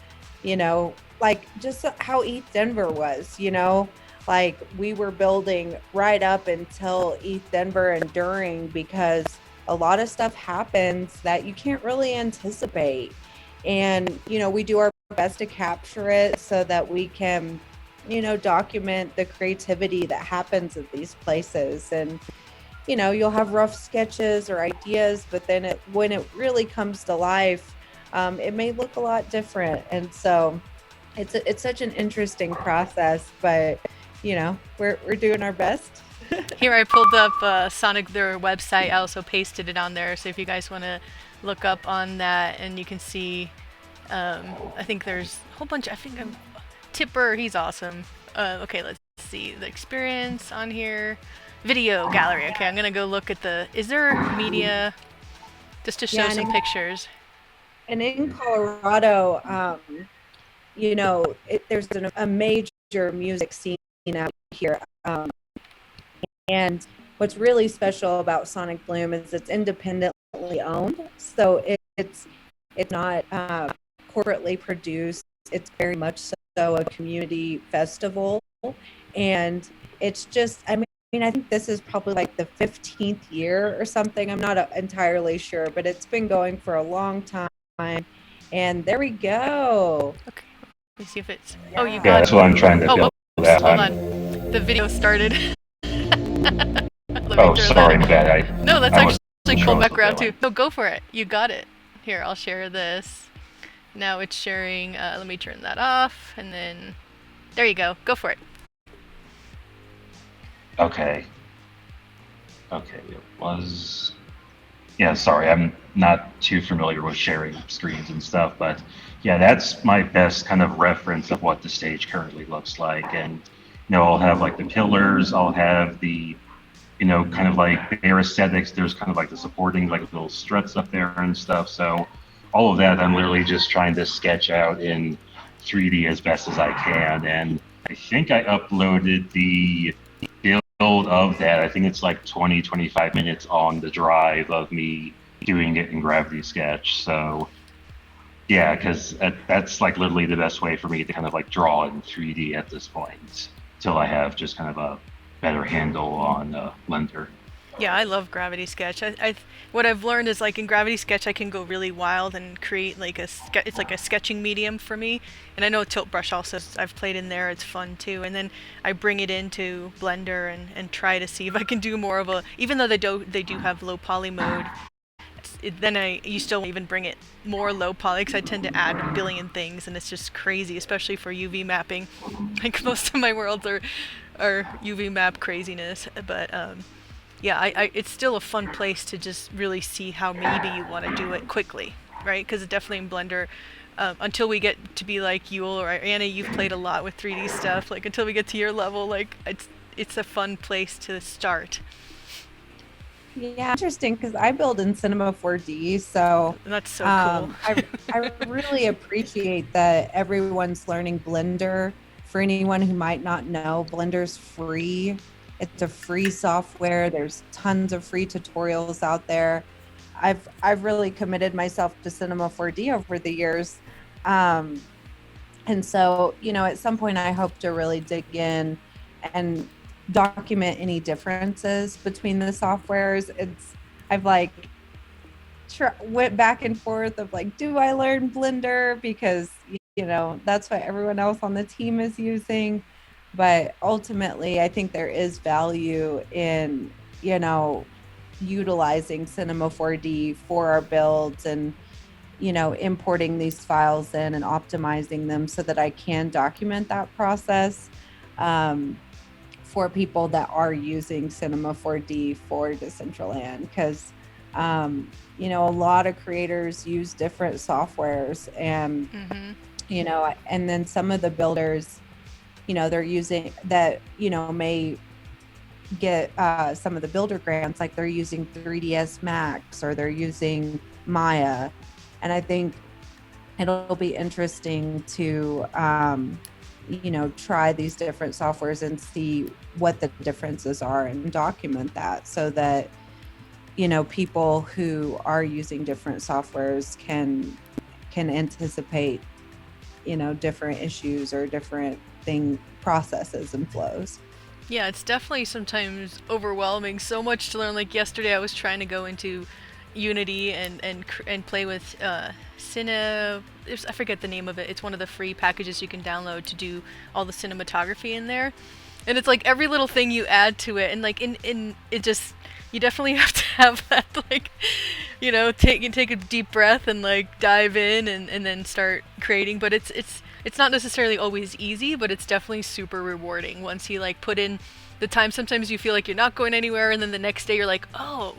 you know, like just how ETH Denver was, you know, like we were building right up until ETH Denver and during, because a lot of stuff happens that you can't really anticipate. And, you know, we do our best to capture it so that we can, you know, document the creativity that happens at these places. And, you know, you'll have rough sketches or ideas, but then when it really comes to life, it may look a lot different. And so it's such an interesting process, but we're doing our best. Here I pulled up Sonic, their website. I also pasted it on there, so if you guys want to look up on that, and you can see, I think there's a whole bunch. I think Tipper, he's awesome. Okay, let's see the experience on here. Video gallery. Okay, I'm gonna go look at is there media, just to show some pictures. And in Colorado, there's a major music scene out here. And what's really special about Sonic Bloom is it's independently owned. So it's not corporately produced. It's very much so a community festival. And it's just, I think this is probably like the 15th year or something. I'm not entirely sure, but it's been going for a long time. And there we go. Okay, let me see if it's. Yeah. Oh, you got Yeah, that's what I'm trying to build. Hold on. The video started. Oh, sorry, my bad. No, that's actually cool background too. No, go for it. You got it. Here, I'll share this. Now it's sharing. Let me turn that off, and then there you go. Go for it. Okay. It was. Yeah, sorry, I'm not too familiar with sharing screens and stuff, but yeah, that's my best kind of reference of what the stage currently looks like. And I'll have like the pillars, I'll have the kind of like their aesthetics. There's kind of like the supporting like little struts up there and stuff. So all of that I'm literally just trying to sketch out in 3D as best as I can. And I think I uploaded the build of that. I think it's like 25 minutes on the drive of me doing it in Gravity Sketch. So yeah, because that's like literally the best way for me to kind of like draw in 3D at this point, till I have just kind of a better handle on Blender. Yeah, I love Gravity Sketch. What I've learned is like in Gravity Sketch I can go really wild and create like it's like a sketching medium for me. And I know Tilt Brush also, I've played in there, it's fun too. And then I bring it into Blender and try to see if I can do more of even though they do have low poly mode, you still even bring it more low poly, because I tend to add a billion things and it's just crazy, especially for UV mapping. Like most of my worlds are UV map craziness, but yeah, it's still a fun place to just really see how maybe you want to do it quickly, right? Because definitely in Blender, until we get to be like Yule or Anna, you've played a lot with 3D stuff. Like until we get to your level, like it's a fun place to start. Yeah, interesting, because I build in Cinema 4D, so that's so cool. I really appreciate that everyone's learning Blender. For anyone who might not know, Blender's free. It's a free software. There's tons of free tutorials out there. I've really committed myself to Cinema 4D over the years. And so, at some point I hope to really dig in and document any differences between the softwares. I've like went back and forth of like, do I learn Blender? Because, that's what everyone else on the team is using. But ultimately, I think there is value in, utilizing Cinema 4D for our builds and, importing these files in and optimizing them so that I can document that process for people that are using Cinema 4D for Decentraland. Because, a lot of creators use different softwares and, and then some of the builders, they're using that, may get some of the builder grants, like they're using 3ds Max or they're using Maya. And I think it'll be interesting to, try these different softwares and see what the differences are and document that so that, people who are using different softwares can anticipate, different issues or different processes and flows. Yeah, it's definitely sometimes overwhelming. So much to learn. Like yesterday, I was trying to go into Unity and play with Cine. I forget the name of it. It's one of the free packages you can download to do all the cinematography in there. And it's like every little thing you add to it, and like in it just you definitely have to have that, like, take a deep breath and like dive in and then start creating. But it's not necessarily always easy, but it's definitely super rewarding once you like put in the time. Sometimes you feel like you're not going anywhere, and then the next day you're like, oh,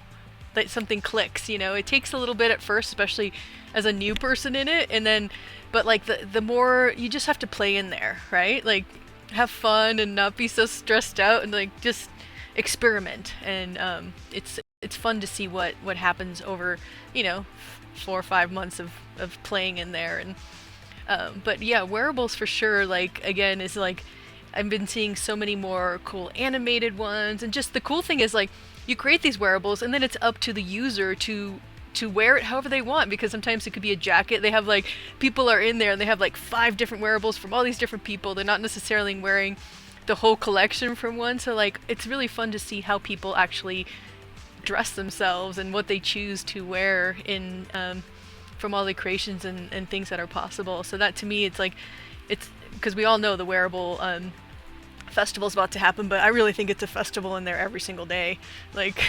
like something clicks. It takes a little bit at first, especially as a new person in it, and then, but like the more you just have to play in there, right? Like have fun and not be so stressed out, and like just experiment. And it's fun to see what happens over 4 or 5 months of playing in there. And but yeah, wearables for sure, like again, is like I've been seeing so many more cool animated ones. And just the cool thing is like you create these wearables and then it's up to the user to wear it however they want, because sometimes it could be a jacket. They have like people are in there and they have like 5 different wearables from all these different people. They're not necessarily wearing the whole collection from one. So like it's really fun to see how people actually dress themselves and what they choose to wear in from all the creations and things that are possible. So that to me, it's like, it's because we all know the wearable festival's about to happen, but I really think it's a festival in there every single day. Like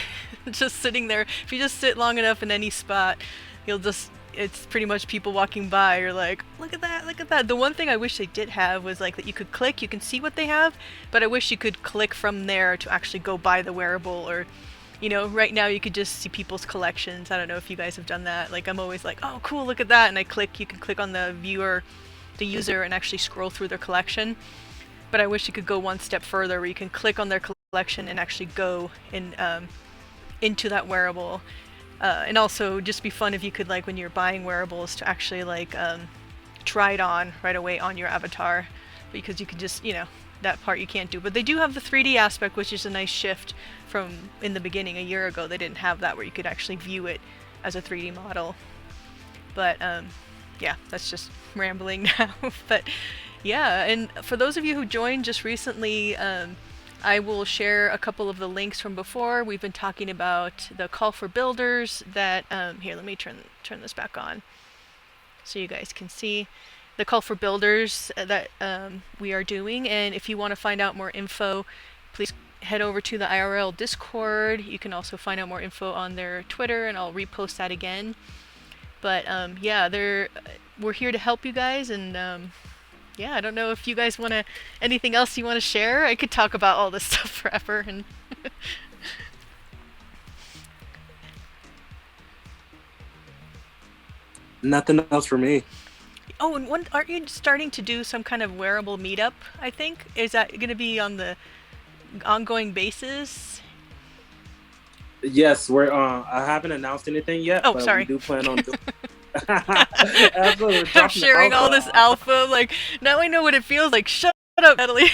just sitting there, if you just sit long enough in any spot, it's pretty much people walking by. You're like, look at that, look at that. The one thing I wish they did have was like that you could click, you can see what they have, but I wish you could click from there to actually go buy the wearable. Or right now you could just see people's collections. I don't know if you guys have done that. Like I'm always like, oh cool, look at that, and you can click on the user and actually scroll through their collection. But I wish you could go one step further where you can click on their collection and actually go into that wearable. And also just be fun if you could, like when you're buying wearables, to actually like try it on right away on your avatar, because you can just, that part you can't do. But they do have the 3D aspect, which is a nice shift from in the beginning. A year ago they didn't have that, where you could actually view it as a 3D model. But yeah, that's just rambling now. But yeah, and for those of you who joined just recently, I will share a couple of the links from before. We've been talking about the call for builders that, here, let me turn this back on so you guys can see the call for builders that we are doing. And if you want to find out more info, please head over to the IRL Discord. You can also find out more info on their Twitter, and I'll repost that again. But yeah, we're here to help you guys. And yeah, I don't know if you guys want to, anything else you want to share? I could talk about all this stuff forever. And Nothing else for me. oh, and aren't you starting to do some kind of wearable meetup, I think? Is that going to be on the ongoing basis? Yes, we're. I haven't announced anything yet. Oh, but sorry. We do plan on doing. Absolutely, we're I'm dropping sharing all alpha. this alpha. Like, now I know what it feels like. Shut up, Natalie.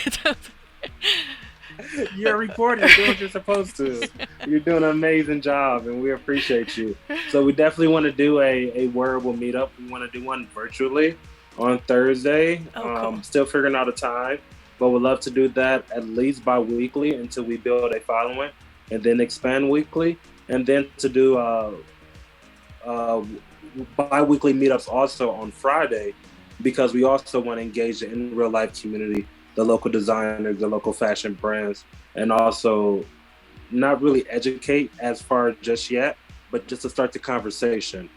You're a reporter. You're doing what you're supposed to. You're doing an amazing job, and we appreciate you. So we definitely want to do a wearable meetup. We want to do one virtually on Thursday. Oh, cool. Still figuring out a time, but we'd love to do that at least bi-weekly until we build a following, and then expand weekly, and then to do bi-weekly meetups also on Friday, because we also want to engage the in real life community, the local designers, the local fashion brands, and also not really educate as far just yet, but just to start the conversation,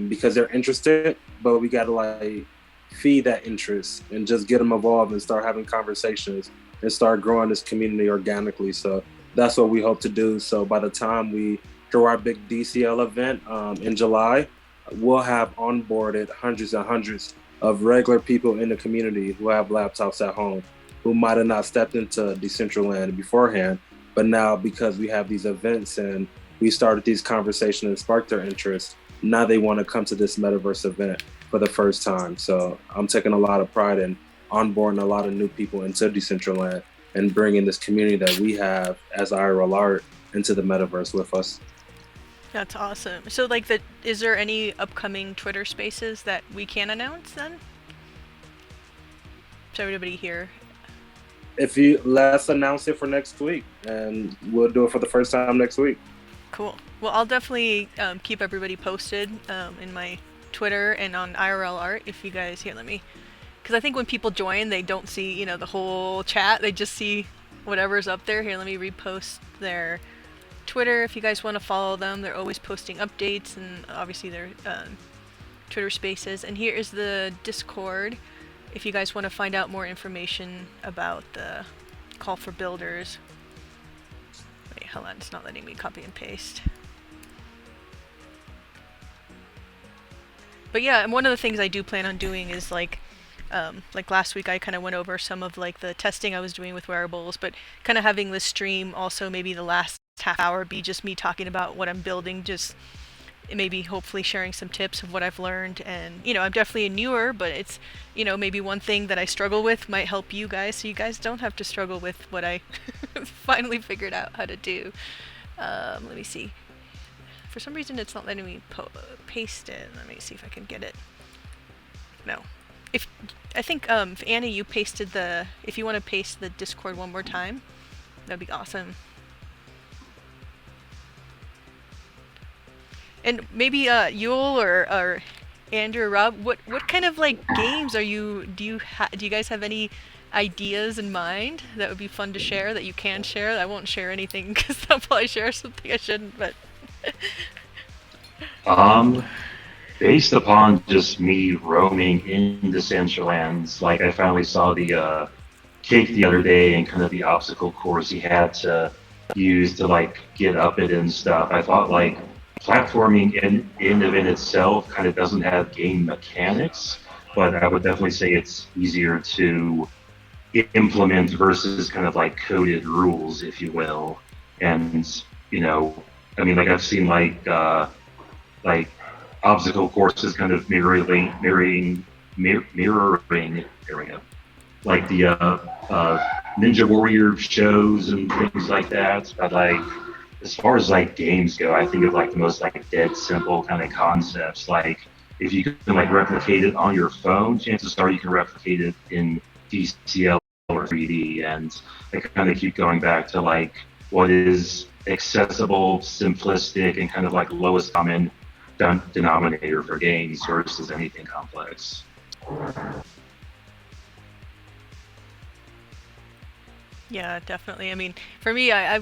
because they're interested, but we got to like feed that interest and just get them involved and start having conversations and start growing this community organically. So that's what we hope to do. So by the time we throw our big DCL event in July, we'll have onboarded hundreds and hundreds of regular people in the community who have laptops at home, who might have not stepped into Decentraland beforehand, but now because we have these events and we started these conversations and sparked their interest, now they want to come to this metaverse event for the first time. So I'm taking a lot of pride in onboarding a lot of new people into Decentraland and bringing this community that we have as IRL art into the metaverse with us. That's awesome. So, like, is there any upcoming Twitter Spaces that we can announce then? So everybody here. Let's announce it for next week, and we'll do it for the first time next week. Cool. Well, I'll definitely keep everybody posted in my Twitter and on IRL Art. If you guys here, because I think when people join, they don't see the whole chat. They just see whatever's up there. Here, let me repost their Twitter if you guys want to follow them. They're always posting updates, and obviously their Twitter Spaces. And here is the Discord if you guys want to find out more information about the call for builders. Wait, hold on, it's not letting me copy and paste. But yeah, and one of the things I do plan on doing is like last week I kind of went over some of like the testing I was doing with wearables, but kind of having this stream also maybe the last half hour be just me talking about what I'm building, just maybe hopefully sharing some tips of what I've learned. And I'm definitely a newer, but it's maybe one thing that I struggle with might help you guys, so you guys don't have to struggle with what I finally figured out how to do. Let me see. For some reason it's not letting me paste it. Let me see if I can get it. No. I think if Anna, you pasted if you want to paste the Discord one more time, that'd be awesome. And maybe Yule or Andrew or Rob, what kind of like games do you guys have any ideas in mind that would be fun to share, that you can share? I won't share anything because I'll probably share something I shouldn't, but Based upon just me roaming in Decentraland, like I finally saw the cake the other day and kind of the obstacle course he had to use to like get up it and stuff. I thought like platforming in of itself kind of doesn't have game mechanics, but I would definitely say it's easier to implement versus kind of like coded rules, if you will. And I mean, like I've seen like obstacle courses kind of mirroring. There we go. Like the Ninja Warrior shows and things like that. But like, as far as like games go, I think of like the most like dead simple kind of concepts. Like if you can like replicate it on your phone, chances are you can replicate it in DCL or 3D. And I kind of keep going back to like what is accessible, simplistic, and kind of like lowest common denominator for games versus anything complex. yeah, definitely. I mean, for me, I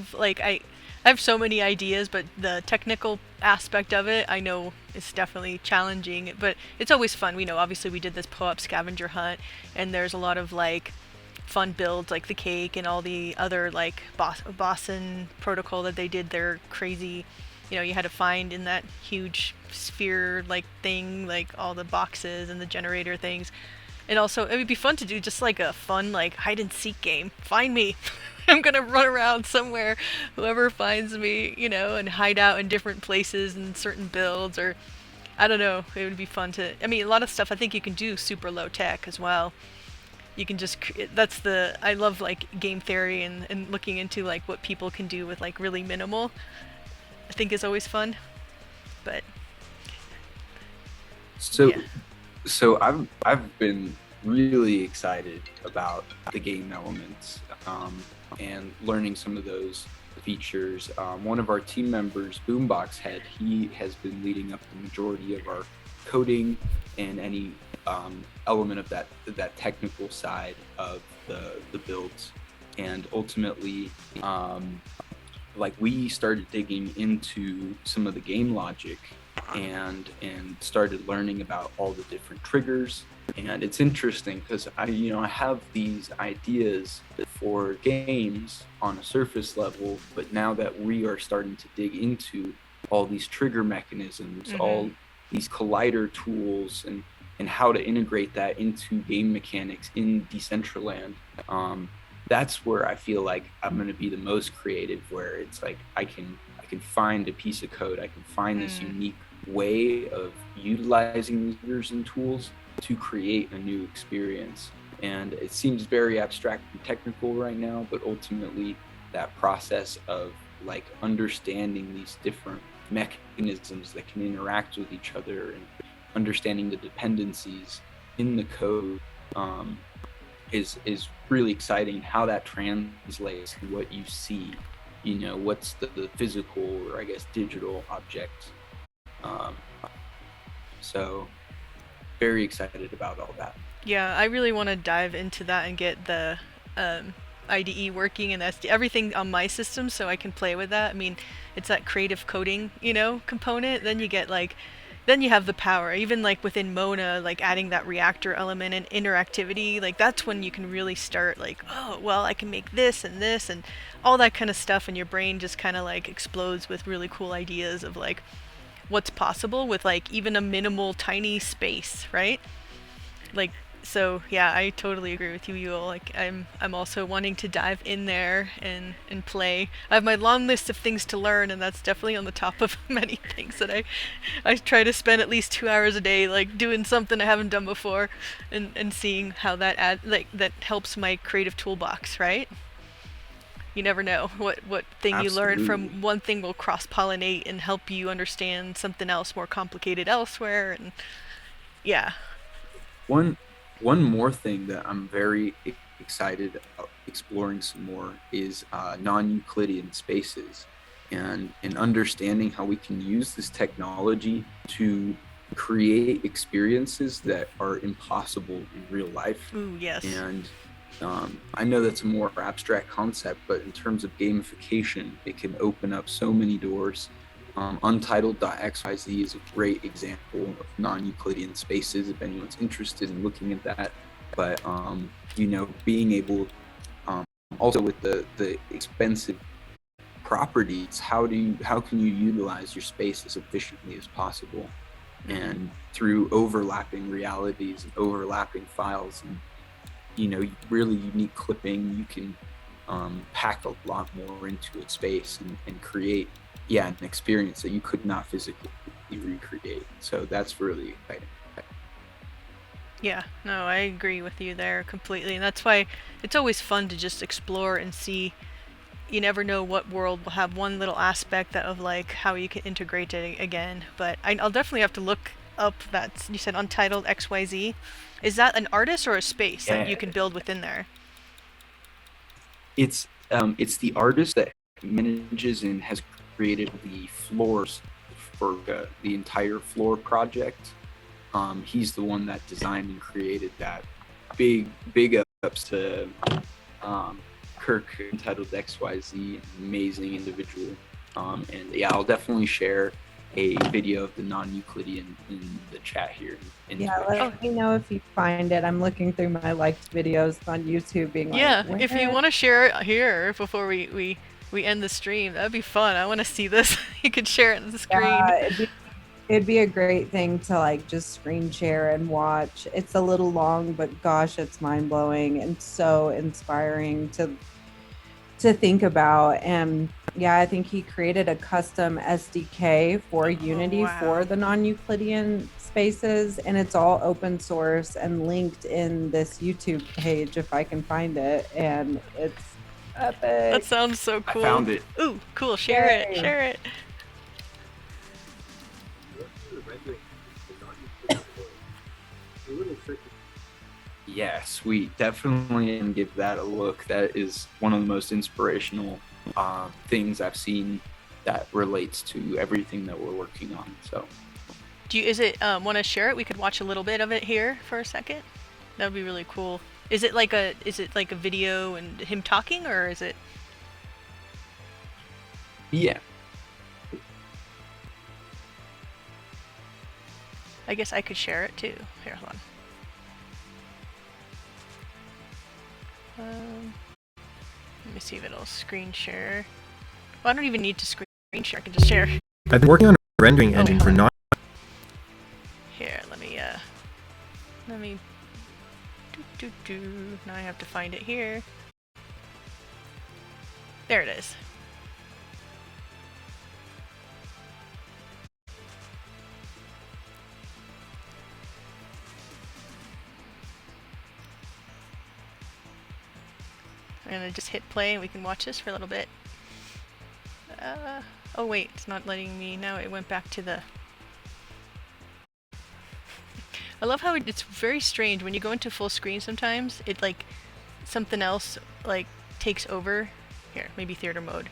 have so many ideas, but the technical aspect of it, I know is definitely challenging. But it's always fun. Obviously we did this pull-up scavenger hunt, and there's a lot of like fun builds, like the cake and all the other like Boston protocol that they did. They're crazy. You had to find in that huge sphere like thing, like all the boxes and the generator things. And also, it would be fun to do just like a fun like hide and seek game. Find me. I'm gonna run around somewhere, whoever finds me, and hide out in different places and certain builds, or I don't know. It would be fun to. I mean, a lot of stuff I think you can do super low tech as well. You can just I love like game theory and looking into like what people can do with like really minimal. I think is always fun, but So, yeah. so I've been really excited about the game elements and learning some of those features. One of our team members, Boombox Head, he has been leading up the majority of our coding and any element of that technical side of the builds, and ultimately. Like we started digging into some of the game logic and started learning about all the different triggers. And it's interesting because I have these ideas for games on a surface level, but now that we are starting to dig into all these trigger mechanisms, all these collider tools, and how to integrate that into game mechanics in Decentraland, that's where I feel like I'm going to be the most creative, where it's like I can find a piece of code, I can find this unique way of utilizing these triggers and tools to create a new experience. And it seems very abstract and technical right now, but ultimately that process of like understanding these different mechanisms that can interact with each other and understanding the dependencies in the code is really exciting. How that translates to what you see, what's the physical, or I guess digital object. So very excited about all that. Yeah, I really want to dive into that and get the IDE working and that's everything on my system, so I can play with that. I mean, it's that creative coding, you know, component. Then you get like, then you have the power. Even like within Mona, like adding that reactor element and interactivity, like that's when you can really start like, oh, well, I can make this and all that kind of stuff, and your brain just kind of like explodes with really cool ideas of like what's possible with like even a minimal tiny space, right? Like, so yeah, I totally agree with you, Yul. Like I'm also wanting to dive in there and play. I have my long list of things to learn, and that's definitely on the top of many things that I try to spend at least 2 hours a day like doing something I haven't done before, and seeing how that helps my creative toolbox, right? You never know what thing you learn Absolutely. from one thing will cross pollinate and help you understand something else more complicated elsewhere, and yeah. One one more thing that I'm very excited about exploring some more is non-Euclidean spaces, and understanding how we can use this technology to create experiences that are impossible in real life. Ooh, yes. And I know that's a more abstract concept, but in terms of gamification, it can open up so many doors. Untitled.xyz is a great example of non-Euclidean spaces if anyone's interested in looking at that. But you know, being able also with the expensive properties, how can you utilize your space as efficiently as possible? And through overlapping realities and overlapping files and, you know, really unique clipping, you can pack a lot more into a space and create, yeah, an experience that you could not physically recreate. So that's really exciting. Yeah, no, I agree with you there completely. And that's why it's always fun to just explore and see. You never know what world will have one little aspect that of like how you can integrate it again. But I'll definitely have to look up that you said Untitled XYZ. Is that an artist or a space that Yeah, you can build within there? it's the artist that manages and has created the floors for the entire floor project. He's the one that designed and created that. Big ups to Kirk, entitled XYZ, an amazing individual. And yeah, I'll definitely share a video of the non-Euclidean in the chat here. Yeah, Twitch. let me know if you find it. I'm looking through my liked videos on YouTube, being Yeah, like, if you want to share it here before we end the stream, that'd be fun. I want to see this. You could share it on the screen. Yeah, it'd be a great thing to like just screen share and watch. It's a little long, but gosh, it's mind blowing and so inspiring to think about. And yeah, I think he created a custom SDK for Unity wow. for the non-Euclidean spaces, and it's all open source and linked in this YouTube page if I can find it. And it's epic. That sounds so cool. I found it. Ooh, cool. Share Yay. it. Share it. Yeah, sweet. Definitely and give that a look. That is one of the most inspirational things I've seen that relates to everything that we're working on. So, Is it want to share it? We could watch a little bit of it here for a second. That would be really cool. Is it like a video and him talking, or is it? yeah. I guess I could share it too. Here, hold on. Let me see if it'll screen share. Well, I don't even need to screen share. I can just share. I've been working on a rendering engine for non. Here, let me. Now I have to find it here. There it is. I'm gonna just hit play and we can watch this for a little bit. Oh wait, it's not letting me. Now it went back to the... I love how it's very strange when you go into full screen sometimes. It like something else like takes over. Here, maybe theater mode.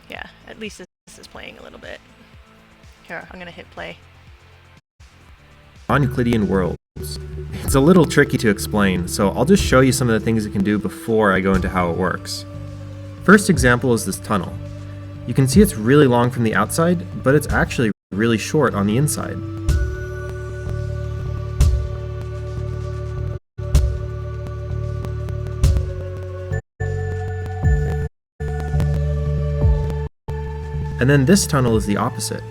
Yeah, at least this is playing a little bit. Here, I'm gonna hit play. non-Euclidean worlds. It's a little tricky to explain, so I'll just show you some of the things it can do before I go into how it works. First example is this tunnel. You can see it's really long from the outside, but it's actually really short on the inside. And then this tunnel is the opposite.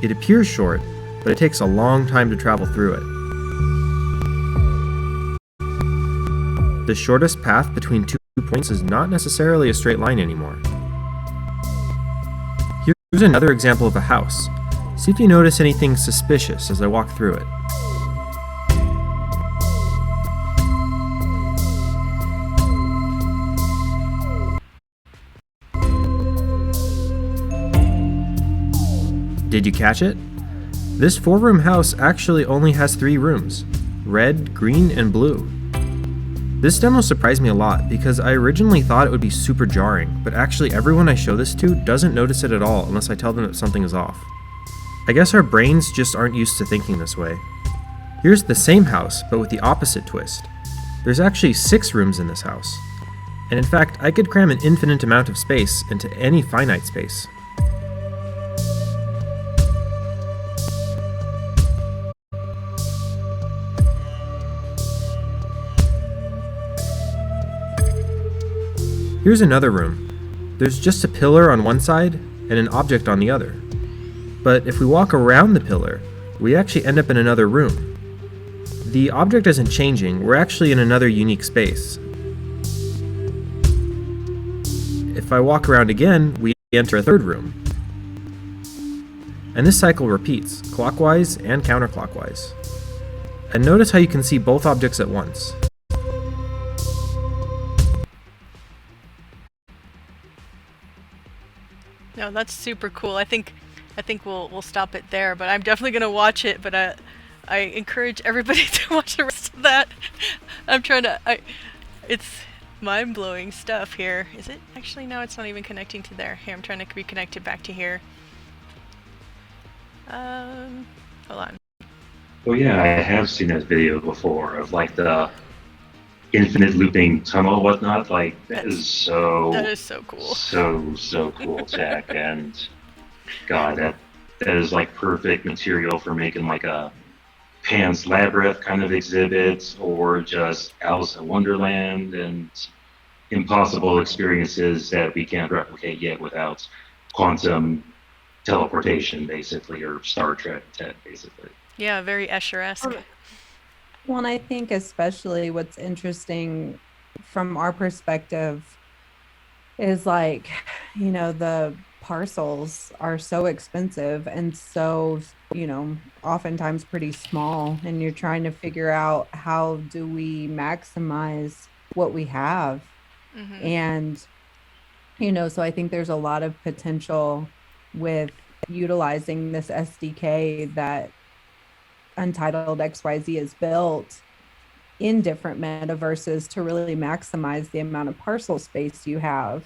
It appears short, but it takes a long time to travel through it. The shortest path between 2 points is not necessarily a straight line anymore. Here's another example of a house. See if you notice anything suspicious as I walk through it. Did you catch it? This 4-room house actually only has 3 rooms: red, green, and blue. This demo surprised me a lot because I originally thought it would be super jarring, but actually everyone I show this to doesn't notice it at all unless I tell them that something is off. I guess our brains just aren't used to thinking this way. Here's the same house, but with the opposite twist. There's actually 6 rooms in this house. And in fact, I could cram an infinite amount of space into any finite space. Here's another room. There's just a pillar on one side and an object on the other. But if we walk around the pillar, we actually end up in another room. The object isn't changing, we're actually in another unique space. If I walk around again, we enter a third room. And this cycle repeats, clockwise and counterclockwise. And notice how you can see both objects at once. No, that's super cool. I think we'll stop it there, but I'm definitely gonna watch it. But I encourage everybody to watch the rest of that. It's mind-blowing stuff here. Is it? Actually, no, it's not even connecting to there. Here, I'm trying to reconnect it back to here. Hold on. Oh yeah, I have seen that video before of like the infinite looping tunnel and whatnot. Like that is so cool. So cool tech, and God, that is like perfect material for making like a Pan's Labyrinth kind of exhibit, or just Alice in Wonderland, and impossible experiences that we can't replicate yet without quantum teleportation, basically, or Star Trek tech, basically. Yeah, very Escher-esque. Well, and I think especially what's interesting from our perspective is like, the parcels are so expensive and so, oftentimes pretty small, and you're trying to figure out how do we maximize what we have. Mm-hmm. And, so I think there's a lot of potential with utilizing this SDK that Untitled XYZ is built in different metaverses to really maximize the amount of parcel space you have,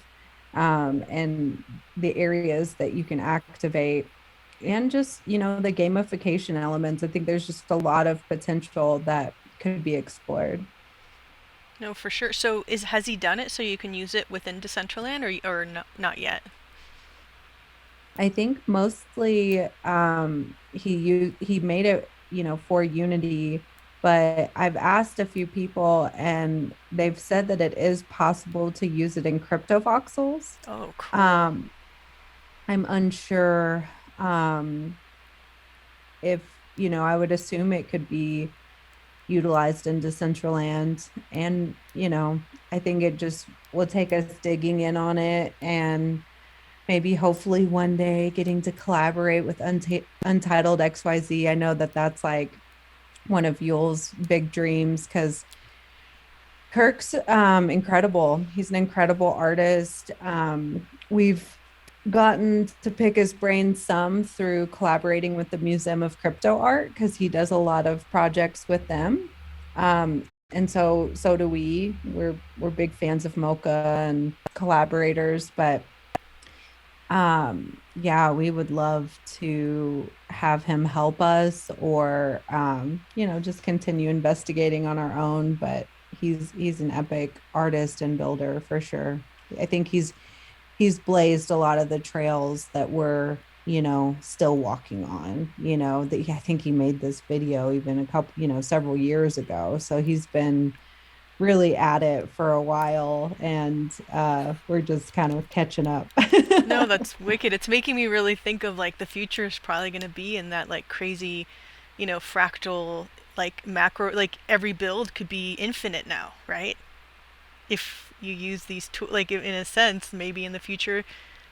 and the areas that you can activate, and just, the gamification elements. I think there's just a lot of potential that could be explored. No, for sure. So has he done it so you can use it within Decentraland, or not yet? I think mostly he made it, for Unity, but I've asked a few people and they've said that it is possible to use it in crypto voxels. Oh, cool. I'm unsure if, I would assume it could be utilized in Decentraland, and, I think it just will take us digging in on it, and maybe hopefully one day getting to collaborate with Untitled XYZ. I know that that's like one of Yule's big dreams, because Kirk's incredible. He's an incredible artist. We've gotten to pick his brain some through collaborating with the Museum of Crypto Art, because he does a lot of projects with them. And so do we. We're big fans of Mocha and collaborators, but yeah, we would love to have him help us, or just continue investigating on our own. But he's an epic artist and builder for sure. I think he's blazed a lot of the trails that we're still walking on. I think he made this video even a couple, several years ago. So he's been really at it for a while, and we're just kind of catching up. No, that's wicked. It's making me really think of like the future is probably going to be in that like crazy, fractal, like macro, like every build could be infinite now, right? If you use these tools, like in a sense, maybe in the future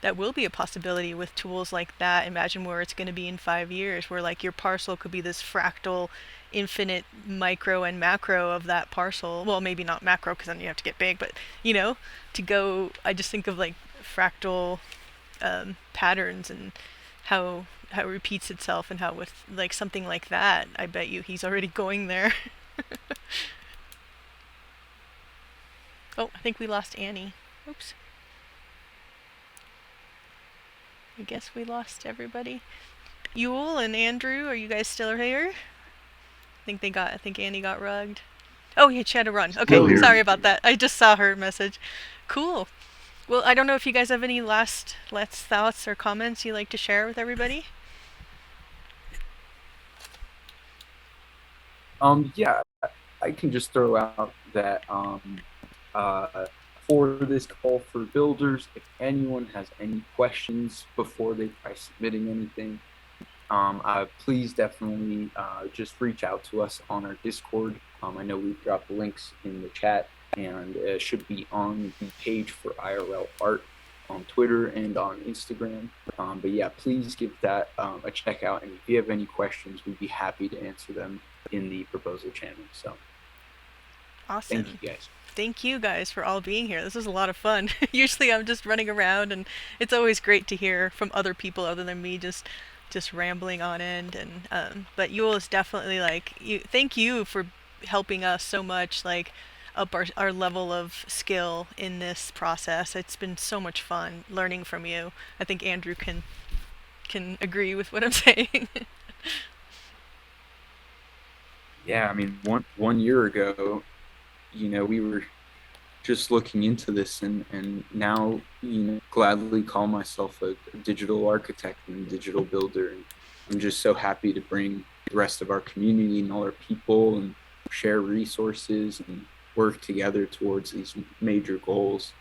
that will be a possibility with tools like that. Imagine where it's going to be in 5 years, where like your parcel could be this fractal, infinite micro and macro of that parcel. Well, maybe not macro because then you have to get big, but to go. I just think of like fractal patterns and how it repeats itself, and how with like something like that, I bet you he's already going there. Oh, I think we lost Annie. Oops. I guess we lost everybody. Yule and Andrew, are you guys still here? I think Annie got rugged. Oh, yeah, she had to run. Okay, Still here. sorry about that. I just saw her message. Cool. Well, I don't know if you guys have any last thoughts or comments you'd like to share with everybody. Yeah, I can just throw out that uh, for this call for builders, if anyone has any questions before they try submitting anything, please definitely just reach out to us on our Discord. I know we've dropped links in the chat, and it should be on the page for IRL Art on Twitter and on Instagram. But yeah, please give that a check out. And if you have any questions, we'd be happy to answer them in the proposal channel. So Awesome. thank you guys. Thank you guys for all being here. This was a lot of fun. Usually I'm just running around, and it's always great to hear from other people other than me just rambling on end. And but Yule is definitely like you. Thank you for helping us so much, like up our level of skill in this process. It's been so much fun learning from you. I think Andrew can agree with what I'm saying. Yeah, I mean, one year ago, we were just looking into this, and now, gladly call myself a digital architect and a digital builder. And I'm just so happy to bring the rest of our community and all our people and share resources and work together towards these major goals.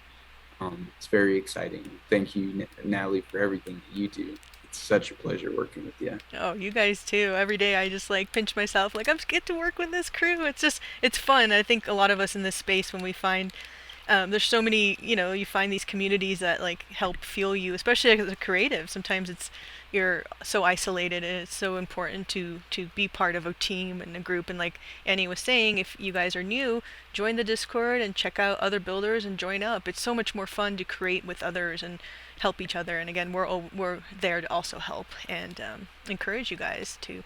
It's very exciting. Thank you, Natalie, for everything that you do. It's such a pleasure working with you. Oh, you guys too. Every day I just like pinch myself, like I'm get to work with this crew. It's fun. I think a lot of us in this space, when we find there's so many, you find these communities that like help fuel you, especially as a creative. Sometimes you're so isolated, and it's so important to be part of a team and a group. And like Annie was saying, if you guys are new, join the Discord and check out other builders and join up. It's so much more fun to create with others and help each other. And again, we're there to also help and encourage you guys to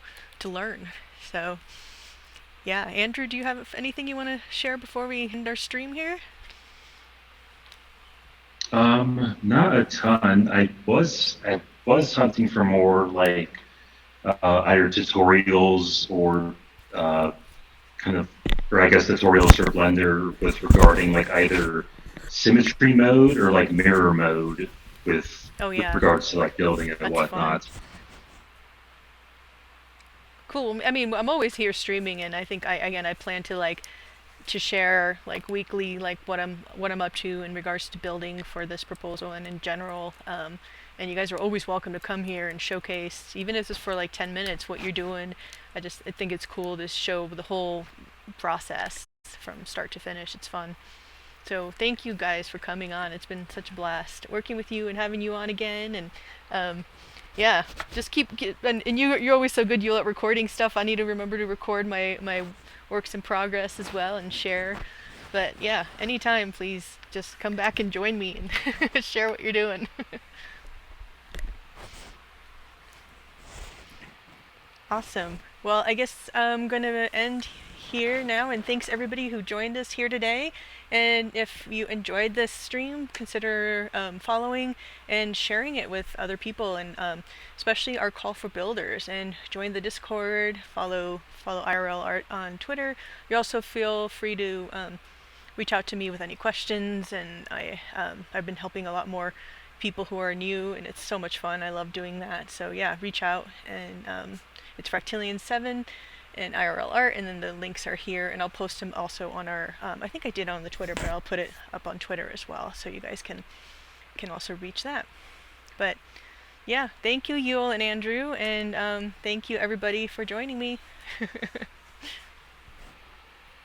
learn. So yeah, Andrew, do you have anything you want to share before we end our stream here? Not a ton. I was hunting for more like either tutorials or kind of, or I guess tutorials for Blender with regarding like either symmetry mode or like mirror mode with Oh yeah, regards to like building and that's whatnot. fun. Cool. I mean, I'm always here streaming, and I think I plan to like to share like weekly like what I'm up to in regards to building for this proposal and in general. And you guys are always welcome to come here and showcase, even if it's for like 10 minutes, what you're doing. I think it's cool to show the whole process from start to finish. It's fun. So thank you guys for coming on. It's been such a blast working with you and having you on again. And yeah, just and you're always so good. You're at recording stuff. I need to remember to record my works in progress as well and share. But yeah, anytime, please just come back and join me and share what you're doing. Awesome. Well, I guess I'm gonna end here now, and thanks everybody who joined us here today. And if you enjoyed this stream, consider following and sharing it with other people, and especially our call for builders. And join the Discord, follow IRL Art on Twitter. You also feel free to reach out to me with any questions, and I've been helping a lot more people who are new, and it's so much fun. I love doing that. So yeah, reach out, and it's Fractilains 7 and IRL Art, and then the links are here, and I'll post them also on our I think I did on the Twitter, but I'll put it up on Twitter as well, so you guys can also reach that. But yeah, thank you, Yule and Andrew, and thank you everybody for joining me.